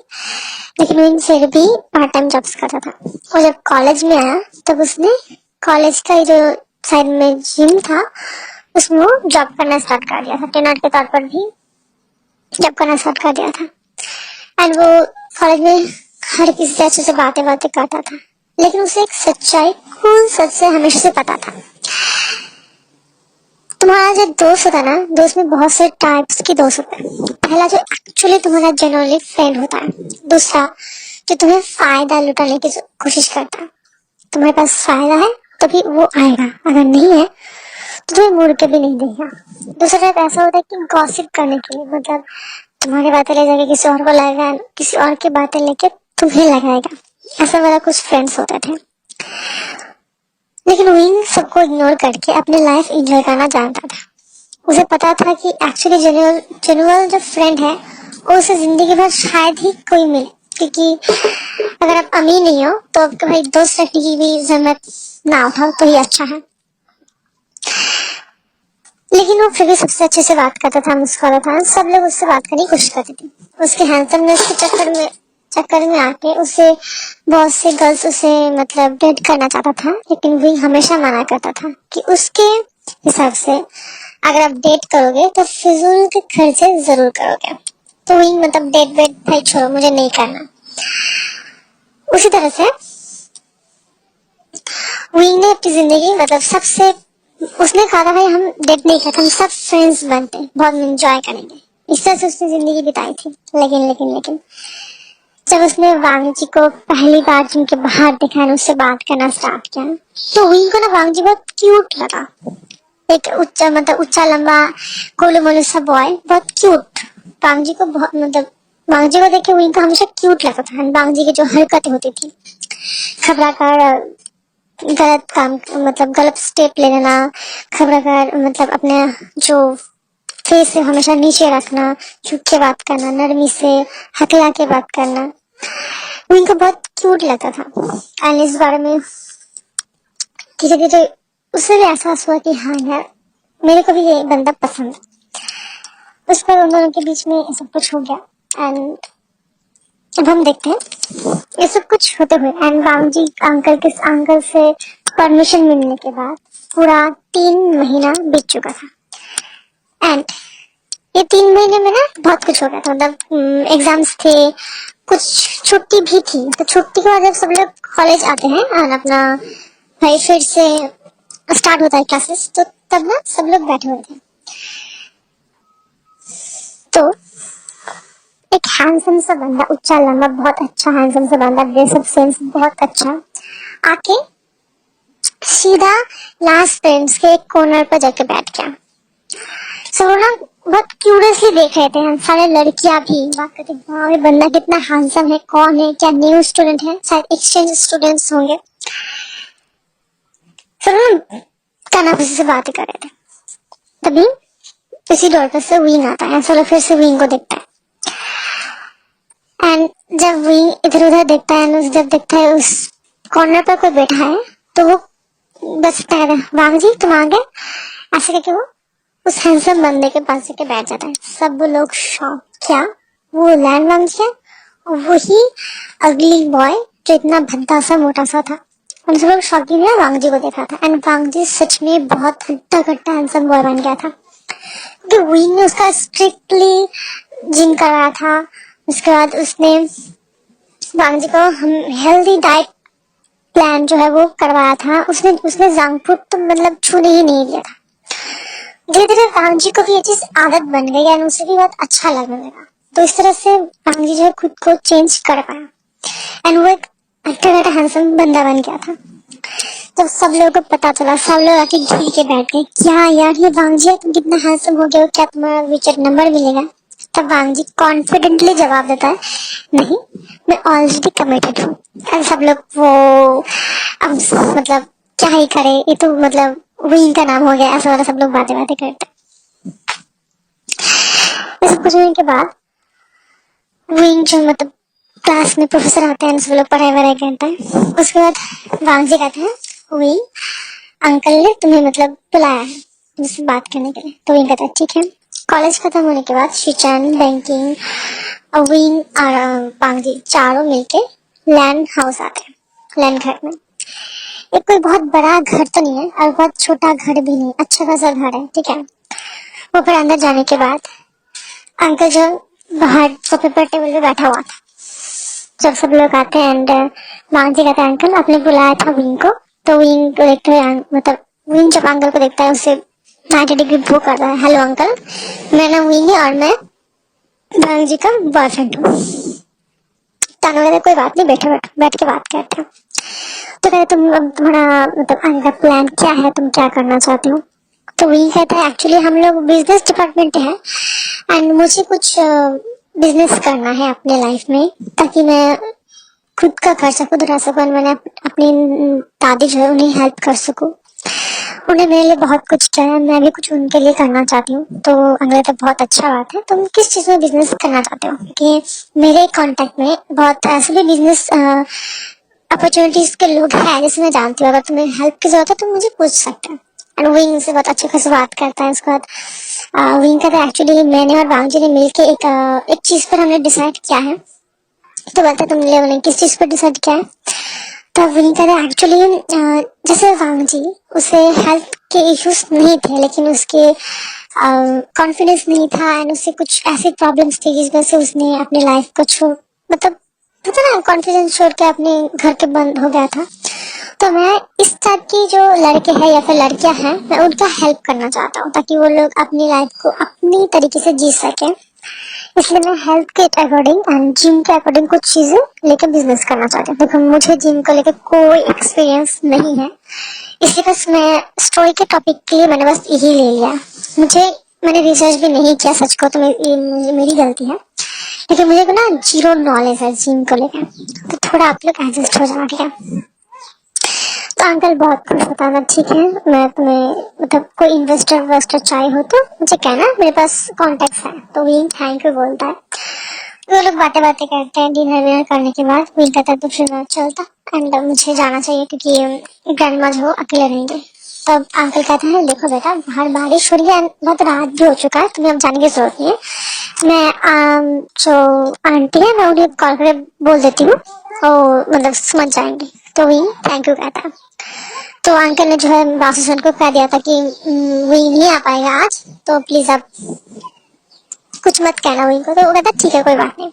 लेकिन विंग फिर भी पार्ट टाइम जॉब्स करता था। और जब कॉलेज में आया तब उसने कॉलेज का जो साइड में जिम था उसमें वो जॉब करना स्टार्ट कर दिया था। ट्रेनर के तौर पर भी जॉब करना स्टार्ट कर दिया था। एंड वो कॉलेज में हर किसी से अच्छे से बातें बातें करता था, लेकिन उसे एक सच्चाई खून सच से हमेशा से पता था। तुम्हारा जो दोस्त होता है ना, दोस्त में बहुत से टाइप्स के दोस्त होते हैं। पहला जो एक्चुअली तुम्हारा जेन्युइनली फ्रेंड होता है। दूसरा जो तुम्हें फायदा लुटाने की कोशिश करता है। तुम्हारे पास फायदा है तभी वो आएगा, अगर नहीं है तो तुम्हें मुड़ के भी नहीं देगा। दूसरा टाइप ऐसा होता है कि गॉसिप करने के लिए, मतलब तुम्हारी बातें ले जाके किसी और को लगाएगा, किसी और की बातें लेके तुम्हें लगाएगा। ऐसा वाला कुछ फ्रेंड्स होते थे। लेकिन विंग सबको इग्नोर करके अपनी लाइफ एंजॉय करना जानता था। उसे पता था कि एक्चुअली जेन्युइन जो फ्रेंड है वो उसे जिंदगी भर शायद ही कोई मिले, क्योंकि अगर आप अमीर नहीं हो तो आपके भाई दोस्त रखने की भी जरूरत ना उठाओ तो ही अच्छा है। लेकिन वो फिर भी सबसे अच्छे से बात करता था, मुस्कुराता था। सब लोग उससे बात करने की कोशिश करते थे। उसके हैंडसमनेस के चक्कर में आके उसे बहुत से गर्ल्स उसे मतलब डेट करना चाहता था, लेकिन विंग हमेशा मना करता था कि उसके हिसाब से अगर आप डेट करोगे तो फिजूल के खर्चे जरूर करोगे। तो विंग मतलब डेट वेट भाई छोड़ो, मुझे नहीं करना। उसी तरह से विंग ने अपनी जिंदगी मतलब सबसे उसने कहा था भाई हम डेट नहीं करते, हम सब फ्रेंड्स बनते हैं, बहुत एंजॉय करेंगे। इस तरह से उसने जिंदगी बिताई थी। लेकिन जब उसने वांग जी को पहली बार जिनके बाहर देखा है उससे बात करना स्टार्ट किया, तो विंग को ना वांग जी बहुत क्यूट लगा। एक उच्चा लंबा गोलू मोलू सा बॉय, बहुत क्यूट। वांग जी को बहुत मतलब वांग जी को देख के विंग को हमेशा क्यूट लगता था। वांग जी की जो हरकतें होती थी, खबरा कर गलत काम मतलब गलत स्टेप ले लेना, खबरा कर मतलब अपने जो फेस से हमेशा नीचे रखना, झुक के बात करना, नरमी से हकला के बात करना, वो इनको बहुत क्यूट लगता था। एंड इस बारे में धीरे धीरे उसे भी एहसास हुआ कि हाँ यार मेरे को भी ये बंदा पसंद है। उस पर उन दोनों के बीच में सब कुछ हो गया। एंड अब हम देखते हैं ये सब कुछ होते हुए एंड वांग जी अंकल से परमिशन मिलने के बाद पूरा 3 महीना बीत चुका था। एंड ये 3 महीने में ना बहुत कुछ हो गया था। मतलब एग्जाम्स थे, कुछ छुट्टी भी थी। तो छुट्टी के बाद जब सब लोग कॉलेज आते हैं और अपना भाई फिर से स्टार्ट होता है क्लासेस, तो तब ना सब लोग बैठे हुए थे। तो एक हैंडसम सा बंदा, उच्चा लंबा, बहुत अच्छा हैंडसम सा बंदा, ड्रेसअप सेंस बहुत अच्छा, आके सीधा लास्ट बेंच के एक कॉर्नर पर जाके बैठ गया। सब लोग ना बहुत क्यूरियसली देख रहे थे, सारे लड़कियां भी बात करते, वाह ये बंदा कितना हैंडसम है, कौन है, क्या न्यू स्टूडेंट है, शायद एक्सचेंज स्टूडेंट्स होंगे। सब लोग कानाफूसी से बातें कर रहे थे। तभी इसी डोर पर से विंग आता है। सब लोग फिर से विंग को देखता है। एंड जब विंग इधर उधर देखता है, जब देखता है उस कॉर्नर पर कोई बैठा है, तो वो बस कहता है वांग जी तुम आ गए, ऐसे करके वो उस हैंडसम बंदे के पास जाके बैठ जाता है। सब लोग शॉक, क्या वो लैंड वांग है, और वही अगली बॉय जो इतना भद्दा सा मोटा सा था। हम सब लोग शॉकिंग में वांग जी को देखा था। एंड वांग जी सच में बहुत हट्टा कट्टा हैंडसम बॉय बन गया था, क्योंकि विंग ने उसका स्ट्रिक्टली जिम कराया था। उसके बाद उसने वांग जी को हम हेल्दी डाइट प्लान जो है वो करवाया था, उसने उसने जांगफुट तो मतलब छूने ही नहीं दिया था। धीरे धीरे वांग जी को भी ये चीज आदत बन गई और उसे भी बहुत अच्छा लगने लगा। तो इस तरह से वांग जी जो है खुद को चेंज कर पाया एंड वो एक अच्छा हैंडसम बंदा बन गया था। जब सब लोगों को पता चला, सब लोग आके घूर के बैठ गए, क्या यार ये वांग जी तुम कितना हैंडसम हो गए हो, क्या तुम्हारा विचर नंबर मिलेगा? तब वांग जी कॉन्फिडेंटली जवाब देता है, नहीं मैं ऑलरेडी कमिटेड हूँ। और सब लोग वो अब मतलब क्या ही करे, ये तो मतलब विंग का नाम हो गया, ऐसा वाला सब लोग बातें बातें करते हैं। ये सब कुछ होने के बाद विंग जो मतलब क्लास में प्रोफेसर आते हैं, सब लोग पढ़ाई वढ़ाई करते हैं। उसके बाद वांग जी कहते हैं, विंग अंकल ने तुम्हें मतलब बुलाया है मुझसे बात करने के लिए। तो विंग कहता है ठीक है। कॉलेज खत्म होने के बाद शिचान, बैंकिंग, विंग और वांग जी चारों मिलके लैंड हाउस आते हैं, लैंड घर में। एक कोई बहुत बड़ा घर तो नहीं है और बहुत छोटा घर भी नहीं, अच्छा खासा घर है, ठीक है। वो फिर अंदर जाने के बाद अंकल जो बाहर सोफे पर टेबल पे बैठा हुआ था, जब सब लोग आते हैं एंड वांग जी कहते हैं अंकल आपने बुलाया था विंग को। तो विंग को देखते हुए मतलब विंग जब अंकल को देखता है उससे 90 डिग्री वो करता है, हेलो अंकल मेरा नाम विंग है और मैं वांग जी का बॉयफ्रेंड हूँ। तानो कहते कोई बात नहीं, बैठो बैठो, बैठ के बात करते हैं। तो कहते तुम अब तुम्हारा मतलब आगे का प्लान क्या है, तुम क्या करना चाहते हो? तो वही कहता है एक्चुअली हम लोग बिजनेस डिपार्टमेंट है एंड मुझे कुछ बिजनेस करना है अपने लाइफ में, ताकि मैं खुद का खर्चा खुद उठा सकूं। मैंने अपनी दादी जो है उन्हें हेल्प कर सकूं। उन्हें मेरे लिए बहुत कुछ किया है, मैं भी कुछ उनके लिए करना चाहती हूँ। तो अगले तो बहुत अच्छा बात है, तुम किस चीज में बिजनेस करना चाहते हो? क्योंकि मेरे कांटेक्ट में बहुत ऐसे भी बिजनेस अपॉर्चुनिटीज के लोग हैं जिसे मैं जानती हूँ। अगर तुम्हें हेल्प की जरूरत है तो मुझे पूछ सकते हैं। एंड विंग से बहुत अच्छे खासे बात करता है। उसके बाद विंग कहता है एक्चुअली मैंने और वांग जी ने मिलके एक चीज पर हमने डिसाइड किया है। तो बोलते तुम लोगों ने किस चीज पर डिसाइड किया है? तो विंग कहता है एक्चुअली जैसे वांग जी उसे हेल्थ के इश्यूज नहीं थे, लेकिन उसके कॉन्फिडेंस नहीं था एंड उससे कुछ ऐसी प्रॉब्लम्स थी जिस वजह से उसने अपनी लाइफ को छोड़ मतलब पता ना कॉन्फिडेंस छोड़ के अपने घर के बंद हो गया था। तो मैं इस टाइप की जो लड़के हैं या फिर लड़कियां हैं, मैं उनका हेल्प करना चाहता हूँ ताकि वो लोग अपनी लाइफ को अपनी तरीके से जी सके। इसलिए मैं हेल्थ के अकॉर्डिंग एंड जिम के अकॉर्डिंग कुछ चीजें लेकर बिजनेस करना चाहती हूँ। देखो मुझे जिम को लेकर कोई एक्सपीरियंस नहीं है, इसलिए बस मैं स्टोरी के टॉपिक के लिए मैंने बस यही ले लिया। मैंने रिसर्च भी नहीं किया, सच को तो मेरी गलती है, लेकिन मुझे को ना जीरो नॉलेज है जिम को लेकर। तो थोड़ा आप लोग एडजस्ट हो जाना, ठीक है? तो अंकल बहुत खुश होता है, ठीक है मैं तुम्हें मतलब कोई इन्वेस्टर चाहिए हो तो मुझे कहना, मेरे पास कॉन्टेक्ट है। तो विंग थैंक यू बोलता है। वो लोग बातें बातें करते हैं। डिनर विनर करने के बाद विंग कहता है तो फिर मैं चलता एंड मुझे जाना चाहिए क्योंकि ग्रैंड माँ जो अकेले रहेंगे। तब अंकल कहते हैं देखो बेटा बाहर बारिश हो रही है, बहुत रात भी हो चुका है, तुम्हें अब जाने की जरूरत नहीं है। मैं जो आंटी है मैं उन्हें कॉल करके बोल देती हूँ, और मतलब समझ जाएंगे। तो विंग थैंक यू कहता है। तो अंकल ने जो है बासु सर को कह दिया था कि विंग नहीं आ पाएगा आज, तो प्लीज आप कुछ मत कहना विंग को। तो वो कहता ठीक है कोई बात नहीं।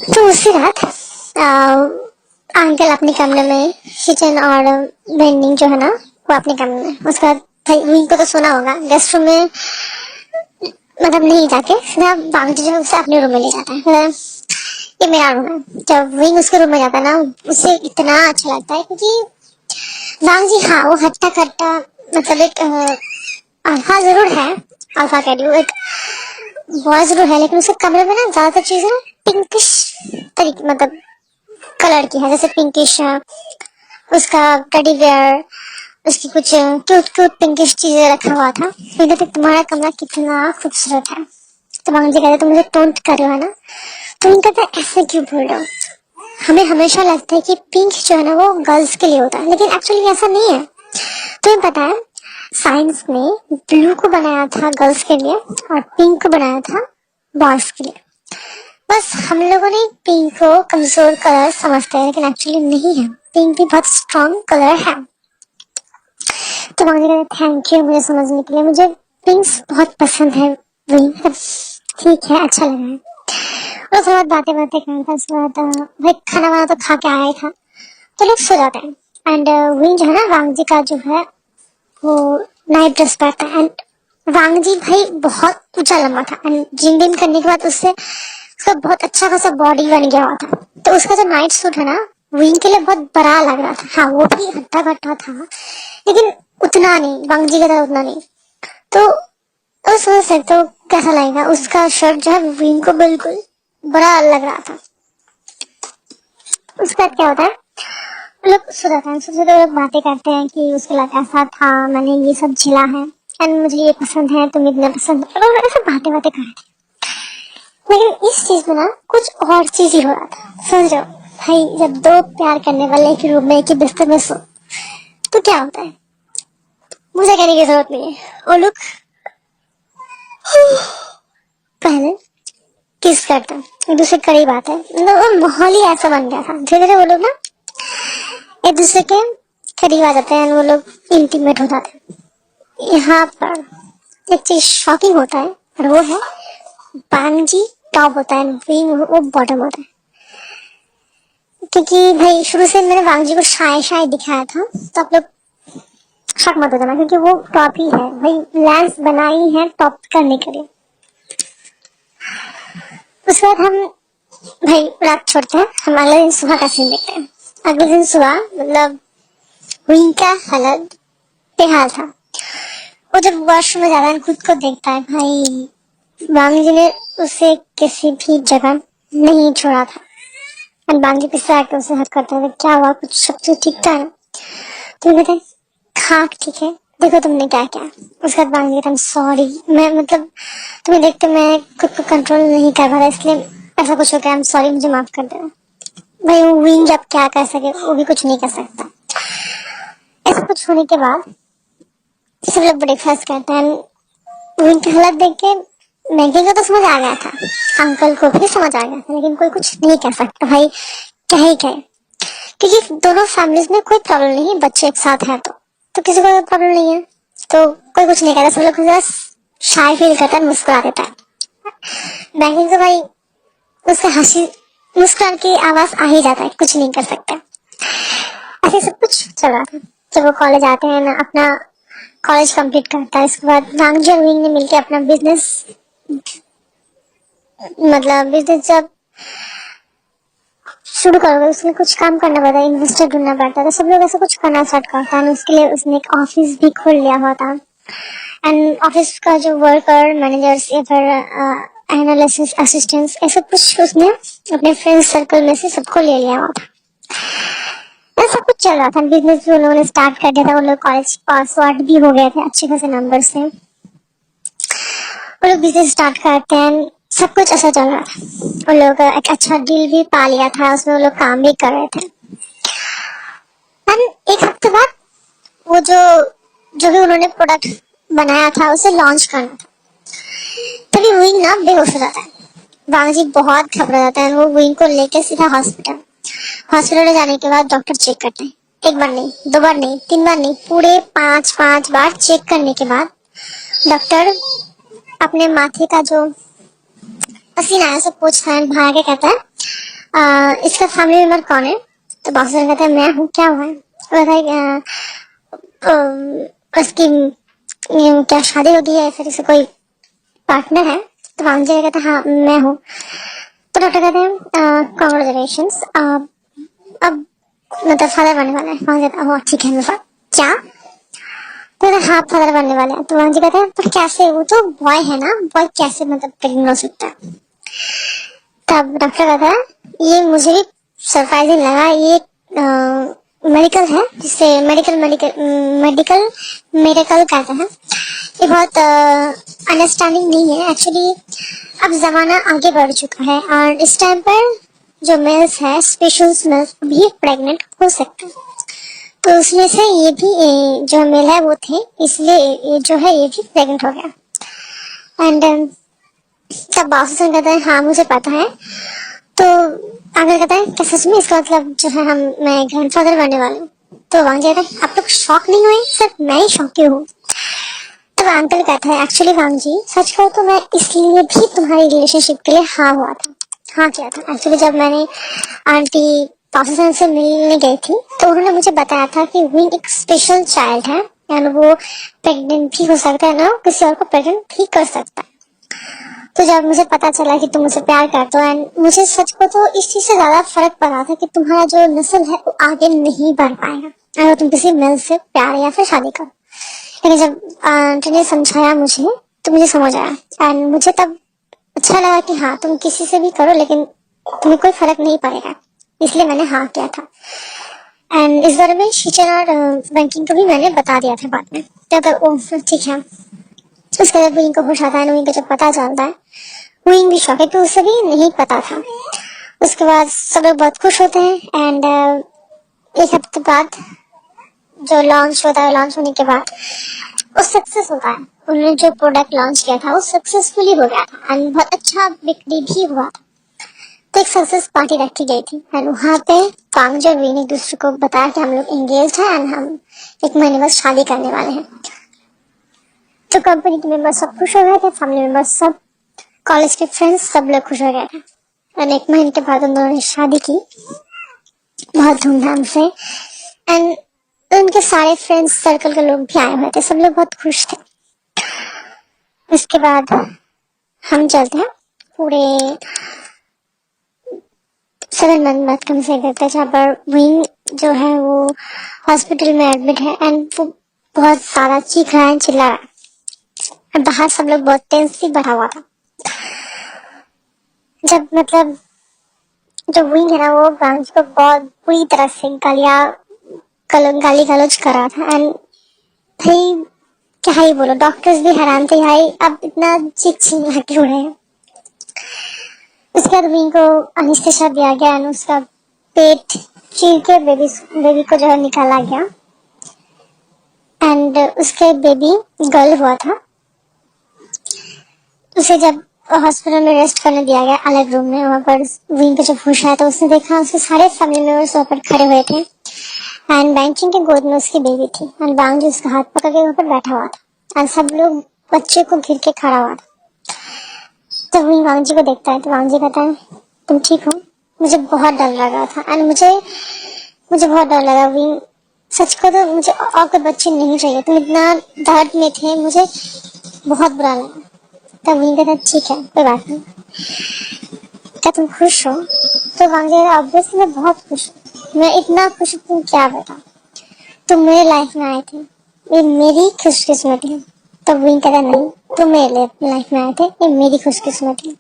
तो उसी रात अंकल अपने कमरे में, किचन और बेंडिंग जो है ना वो अपने कमरे में, उसका विंग को तो सोना होगा गेस्ट रूम में, मतलब नहीं जाके सीधा बाबू जी जो है उसे अपने रूम में ले जाता है। ये मेरा रूम है। जब विंग उसके रूम में जाता है ना उसे इतना अच्छा लगता है क्योंकि वांग जी हाँ वो हट्टा कट्टा मतलब एक अल्फा जरूर है, अल्फा कह रही हूँ, एक बॉय जरूर है, लेकिन उसके कमरे में ना ज्यादातर चीजें पिंकिश तरीके मतलब कलर की है, जैसे पिंकिश उसका टेडी बेयर, उसकी कुछ क्यूट क्यूट पिंकिश चीजें रखा हुआ था। मैंने तो तुम्हारा कमरा कितना खूबसूरत है। तो मांग जी कहते तुम मुझे टोंट कर रहे हो ना? तो उनका कहते ऐसे क्यों बोल रहे हो? हमें हमेशा लगता है कि पिंक जो है ना वो गर्ल्स के लिए होता है, लेकिन एक्चुअली ऐसा नहीं है। तुम्हें पता है साइंस ने ब्लू को बनाया था गर्ल्स के लिए और पिंक को बनाया था बॉयज के लिए। बस हम लोगों ने पिंक को कमजोर कलर समझते हैं, लेकिन एक्चुअली नहीं है, पिंक भी बहुत स्ट्रॉन्ग कलर है। तो मुझे थैंक यू मुझे समझने के लिए, मुझे पिंक्स बहुत पसंद है। ठीक है अच्छा लगा है। उसके बाद बातें बातें करता, उसके बाद भाई खाना वाना तो खा के आया था। तो लोग सो जाते हैं। एंड विंग जो है ना, वांग जी का जो है वो नाइट ड्रेस पहनता है। एंड वांग जी भाई बहुत ऊंचा लंबा था, एंड जिम विम करने के बाद उससे उसका बहुत अच्छा खासा बॉडी बन गया हुआ था। तो उसका जो नाइट सूट है ना, विंग के लिए बहुत बड़ा लग रहा था। हाँ वो भी हट्टा कट्टा था, लेकिन उतना नहीं, वांग जी का था उतना नहीं। तो समझ सकते हो कैसा लगेगा। उसका शर्ट जो है विंग को बिल्कुल बड़ा लग रहा था। उसके बाद क्या होता है, लोग सुबह टाइम सबसे तो लोग बातें करते हैं कि उसके साथ ऐसा था, मैंने ये सब झेला है, एंड मुझे ये पसंद है, तुम इतना पसंद है, लोग ऐसे बातें बातें कर रहे थे। लेकिन इस चीज में ना कुछ और चीज ही हो रहा था। समझ रहे हो भाई, जब दो प्यार करने वाले एक रूम में एक ही बिस्तर में सो तो क्या होता है, मुझे कहने की जरूरत नहीं है। वो लोग पहले किस करते हैं, एक दूसरे के करीब आते हैं, मतलब वो माहौल ही ऐसा बन गया था। धीरे धीरे वो लोग ना एक दूसरे के करीब आ जाते हैं, वो लोग इंटीमेट हो जाते हैं। यहाँ पर एक चीज शॉकिंग होता है, और वो है बांग जी टॉप होता है, वो बॉटम होता है। क्योंकि भाई शुरू से मैंने वांग जी को शाय शाय दिखाया था, तो आप लोग शक मत हो जाना, क्योंकि वो टॉप ही है भाई। लेंस बनाई है टॉप करने के लिए। उसके बाद हम भाई रात छोड़ते हैं, हम अगले दिन सुबह का सीन देखते हैं। अगले दिन सुबह मतलब विंग का हालत बेहाल था। वो जब वॉशरूम में जाता है खुद को देखता है, भाई वांग जी ने उसे किसी भी जगह नहीं छोड़ा था। एंड वांग जी पीछे आके उसे हक करता है, क्या हुआ, कुछ सब कुछ ठीक था ना? तो कहते हैं हाँ ठीक है, देखो तुमने क्या किया। उसके बाद वांग जी कहता है सॉरी, मैं मतलब तुम्हें देखते मैं खुद को कंट्रोल नहीं कर पा रहा, इसलिए ऐसा कुछ हो गया, आई एम सॉरी, मुझे माफ कर देना। भाई वो विंग जब क्या कर सके, वो भी कुछ नहीं कर सकता। ऐसा कुछ होने के बाद सब लोग ब्रेकफास्ट करते हैं। विंग की हालत देख के मैगी को तो समझ आ गया था, अंकल को भी समझ आ गया था, लेकिन कोई कुछ नहीं कह सकता भाई, क्या ही कहे। क्योंकि दोनों फैमिलीज में कोई प्रॉब्लम नहीं है, बच्चे एक साथ हैं तो किसी को कोई प्रॉब्लम नहीं है, तो कोई कुछ नहीं कहता। सब लोग बस शाय फील करता है, मुस्कुरा देता है। बैंकिंग तो भाई उसका हंसी मुस्कुराने की आवाज आ ही जाता है, कुछ नहीं कर सकता। ऐसे सब कुछ चल रहा था। जब वो कॉलेज आते हैं ना, अपना कॉलेज कंप्लीट करता है, इसके बाद वांग जी और विंग ने मिलकर अपना बिजनेस, मतलब बिजनेस जब शुरू करोगे उसमें कुछ काम करना पड़ता है, इन्वेस्टर ढूंढना पड़ता है। तो सब लोग ऐसा कुछ करना स्टार्ट करता है, उसके लिए उसने एक ऑफिस भी खोल लिया हुआ था। एंड ऑफिस का जो वर्कर, मैनेजर्स या फिर एनालिसिस असिस्टेंट्स, ऐसा कुछ उसने अपने फ्रेंड सर्कल में से सबको ले लिया हुआ था। ऐसा कुछ चल रहा था, बिजनेस भी उन्होंने स्टार्ट कर दिया था। वो लोग कॉलेज पास आउट भी हो गए थे अच्छे खासे नंबर से। वो लोग बिजनेस स्टार्ट करते हैं, सब कुछ ऐसा चल रहा था। वो लोग एक अच्छा डील भी पा लिया था, उसमें वो लोग काम भी कर रहे थे। एंड एक हफ्ते बाद वो जो जो भी उन्होंने प्रोडक्ट बनाया था उसे लॉन्च करना था। तभी विंग ना बेहोश हो जाता है। वांग जी बहुत घबरा जाता है, वो विंग को लेकर सीधा हॉस्पिटल। हॉस्पिटल में जाने के बाद डॉक्टर चेक करते हैं, एक बार नहीं, दो बार नहीं, तीन बार नहीं, पूरे पांच बार चेक करने के बाद डॉक्टर अपने माथे का जो पसीना है सब पोंछता है, भाग के कहता है इसका फैमिली मेंबर कौन है? तो बॉक्सर कहता है मैं हूँ, क्या हुआ है? उसकी क्या शादी हो गई है, फिर इसे कोई पार्टनर है? तो वांग जी कहता है हाँ मैं हूँ। तो डॉक्टर कहते हैं कॉन्ग्रेचुलेशन, अब मतलब फादर बनने वाला है। वांग कहता है ठीक है, मेरा क्या? तो हाँ फादर बनने वाले हैं। तो वांग जी कहते हैं पर कैसे, वो तो बॉय है ना, बॉय कैसे मतलब प्रेग्नेंट हो सकता है? तब डॉक्टर कहता है ये मुझे भी सरप्राइजिंग लगा, ये मेडिकल है, जिसे मेडिकल मेडिकल मेडिकल मेडिकल कहते हैं। ये बहुत अंडरस्टैंडिंग नहीं है एक्चुअली। अब जमाना आगे बढ़ चुका है और इस टाइम पर जो मेल्स है, स्पेशल मेल्स भी प्रेग्नेंट हो सकते हैं। तो उसमें से ये भी जो मेल है वो थे, इसलिए ये जो है ये भी प्रेग्नेंट हो गया। एंड तब बासु सिंह कहता है हाँ मुझे पता है। तो आगे कहता है क्या सच में, इसका मतलब जो है मैं ग्रैंडफादर बनने वाला हूँ। तो वांग जी कहता है आप लोग शॉक नहीं हुए? सिर्फ मैं ही शॉक हूँ। तो अंकल कहता है एक्चुअली वांग जी सच कहूँ तो मैं इसलिए भी तुम्हारी रिलेशनशिप के लिए हाँ हुआ था, हाँ किया था। एक्चुअली जब मैंने आंटी पाकिस्तान से मिलने गई थी, तो उन्होंने मुझे बताया था कि विंग एक स्पेशल चाइल्ड है एंड वो प्रेग्नेंट भी हो सकता है ना, किसी और को प्रेग्नेंट भी कर सकता है। तो जब मुझे पता चला कि तुम मुझे प्यार करते हो, एंड मुझे सच को तो इस चीज से ज्यादा फर्क पड़ा था कि तुम्हारा जो नस्ल है वो आगे नहीं बढ़ पाएगा अगर तुम किसी मेल से प्यार या फिर शादी करो। लेकिन जब आंटी ने समझाया मुझे तो मुझे समझ आया, एंड मुझे तब अच्छा लगा कि हाँ तुम किसी से भी करो लेकिन तुम्हें कोई फर्क नहीं पड़ेगा, इसलिए मैंने हाँ किया था। एंड इस बारे में शीचर और बैंकिंग को भी मैंने बता दिया था बाद में। तो ठीक है, उसके बाद विंग को होश आता है, विंग को जब पता चलता है विंग भी शॉक है कि उसे भी नहीं पता था। उसके बाद सब लोग बहुत खुश होते हैं एंड एक हफ्ते बाद जो लॉन्च होता है, लॉन्च होने के बाद वो सक्सेस होता है। उन्होंने जो प्रोडक्ट लॉन्च किया था वो सक्सेसफुली हो गया था एंड बहुत अच्छा बिक्री भी हुआ था। तो एक सक्सेस पार्टी रखी गई थी एंड वहाँ पे कांग और विन एक दूसरे को बताया कि हम लोग एंगेज हैं एंड हम 1 महीने बाद शादी करने वाले हैं। तो कंपनी के मेंबर सब खुश हो गए थे, फैमिली मेंबर सब, कॉलेज के फ्रेंड्स सब लोग खुश हो गए थे। और 1 महीने के बाद उन दोनों ने शादी की बहुत धूमधाम से एंड उनके सारे फ्रेंड्स सर्कल के लोग भी आए हुए थे, सब लोग बहुत खुश थे। उसके बाद हम चलते हैं पूरे 7 मंथ बाद कम से करते हैं, जहाँ पर विंग जो है वो हॉस्पिटल में एडमिट है एंड वो बहुत ज्यादा चीख रहा है, चिल्ला रहा है। बाहर सब लोग बहुत टेंस भी बढ़ा हुआ था। जब मतलब जो विंग है ना वो गांज को बहुत बुरी तरह से गाली गलौज कर रहा था एंड भाई क्या ही बोलो, डॉक्टर्स भी हैरान थे भाई अब इतना चीख चिल्ला क्यों रहे हैं। उसके बाद विंग को अनिस्तेशा दिया गया एंड उसका पेट चीर के बेबी को जो है निकाला गया एंड उसके बेबी गर्ल हुआ था। उसे जब हॉस्पिटल में रेस्ट करने दिया गया अलग रूम में, वहाँ पर विंग को जब होश आया तो उसने देखा उसके सारे फैमिली मेंबर्स वहाँ पर खड़े हुए थे एंड बैंकिंग के गोद में उसकी बेबी थी एंड बांग जो उसका हाथ पकड़ के वहाँ पर बैठा हुआ था एंड सब लोग बच्चे को घिर के खड़ा हुआ था। तो विंग वांग जी को देखता है तो वांग जी कहता है तुम ठीक हो? मुझे बहुत डर लग रहा था एंड मुझे बहुत डर लगा विंग, सच को तो मुझे और कोई बच्चे नहीं चाहिए, तुम इतना दर्द में थे, मुझे बहुत बुरा लगा। तब विंग कहता ठीक है कोई बात नहीं, क्या तुम खुश हो? तो वांग जी कहता ऑब्वियसली मैं बहुत खुश हूँ, मैं इतना खुश हूँ तुम क्या बता, तुम मेरे लाइफ में आए थे, ये मेरी खुशकिस्मती है। तब विंग कहता नहीं तुम मेरे लाइफ में आए थे, ये मेरी खुशकिस्मती है।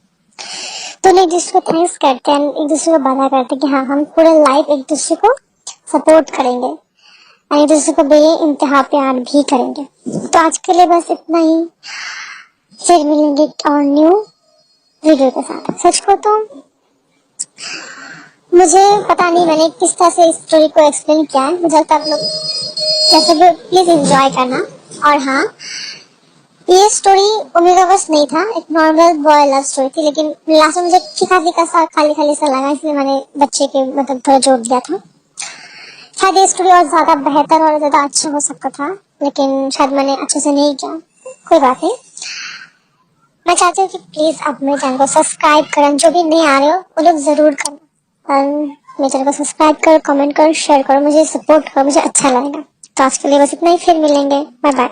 तो एक दूसरे को थैंक्स करते हैं, एक दूसरे को वादा करते हैं कि हाँ हम पूरा लाइफ एक दूसरे को सपोर्ट करेंगे और एक दूसरे को बे इंतहा प्यार भी करेंगे। तो आज के लिए बस इतना ही, फिर मिलेंगे और न्यू वीडियो के साथ। सच को तो मुझे पता नहीं मैंने किस तरह से इस स्टोरी को एक्सप्लेन किया है, मुझे लगता है आप लोग जैसे भी प्लीज एंजॉय करना। और हाँ, ये स्टोरी ओमेगा वर्स नहीं था, एक नॉर्मल बॉय लव स्टोरी थी, लेकिन लास्ट में मुझे फीका सा खाली खाली सा लगा, इसलिए मैंने बच्चे के मतलब थोड़ा जोड़ दिया था। शायद ये स्टोरी और ज्यादा बेहतर और ज्यादा अच्छा हो सकता था, लेकिन शायद मैंने अच्छे से नहीं किया, कोई बात नहीं। मैं चाहती हूँ कि प्लीज आप मेरे चैनल को सब्सक्राइब करें, जो भी नहीं आ रहे हो वो लोग जरूर करना और मेरे चैनल को सब्सक्राइब करो, कमेंट करो, शेयर करो, मुझे सपोर्ट करो, मुझे अच्छा लगेगा। तो आज के लिए बस इतना ही, फिर मिलेंगे, बाय बाय।